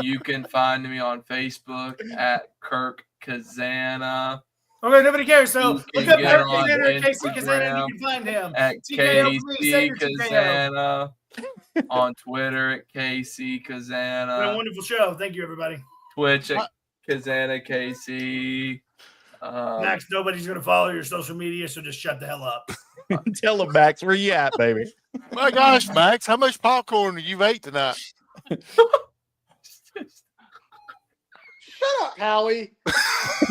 You can find me on Facebook at Kirk Kazana. Okay, nobody cares. So You look can up get Kirk on Kazana or Casey Kazana and Instagram you can find him. at TKO, please say KC your TKO. Kazana. On Twitter at KC What a Kazana. wonderful show. Thank you, everybody. Twitch at Kazana KC. Max, nobody's going to follow your social media, so just shut the hell up. Tell him, Max, where you at, baby? My gosh, Max, how much popcorn you've ate tonight? Shut up, Howie.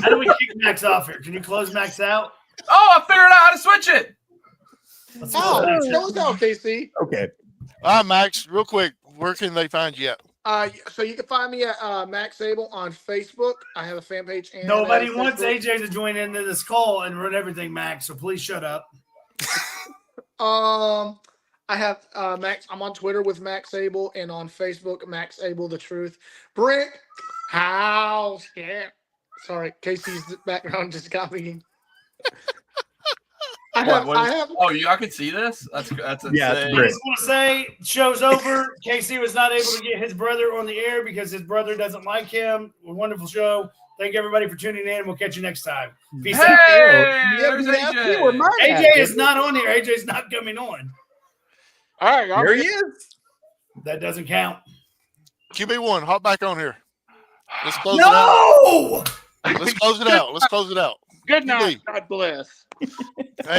How do we kick Max off here? Can you close Max out? Oh, I figured out how to switch it. Let's Oh, close Max show out. us out, KC. Okay. All right, Max, real quick, where can they find you at? So you can find me at Max Sable on Facebook. I have a fan page. And Nobody a wants Facebook. AJ to join into this call and run everything, Max, so please shut up. I have Max. I'm on Twitter with Max Sable and on Facebook, Max Sable the Truth. Brent, how? Yeah. Sorry, Casey's background just got me. I have. Oh, I can see this. That's insane. Yeah, it's I great. just want to say, show's over. Casey was not able to get his brother on the air because his brother doesn't like him. A wonderful show. Thank you, everybody, for tuning in. We'll catch you next time. Peace out. Hey, there's AJ. AJ is not on here. AJ's not coming on. All right, There he is. That doesn't count. QB1, hop back on here. Let's close it out. No! Let's close it out. Let's close it out. Good night. QB. God bless. Hey,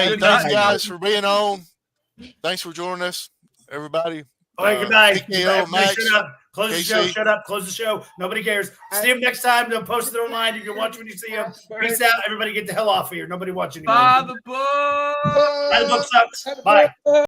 Good thanks night. guys for being on. Thanks for joining us, everybody. All right, good night. TKO, Everybody Max, shut up. Close the show. KC. Shut up. Close the show. Nobody cares. See him next time. They'll post it online. You can watch when you see him. Peace out. Everybody get the hell off of here. Nobody watch anymore. By the book. By the book sucks. Bye.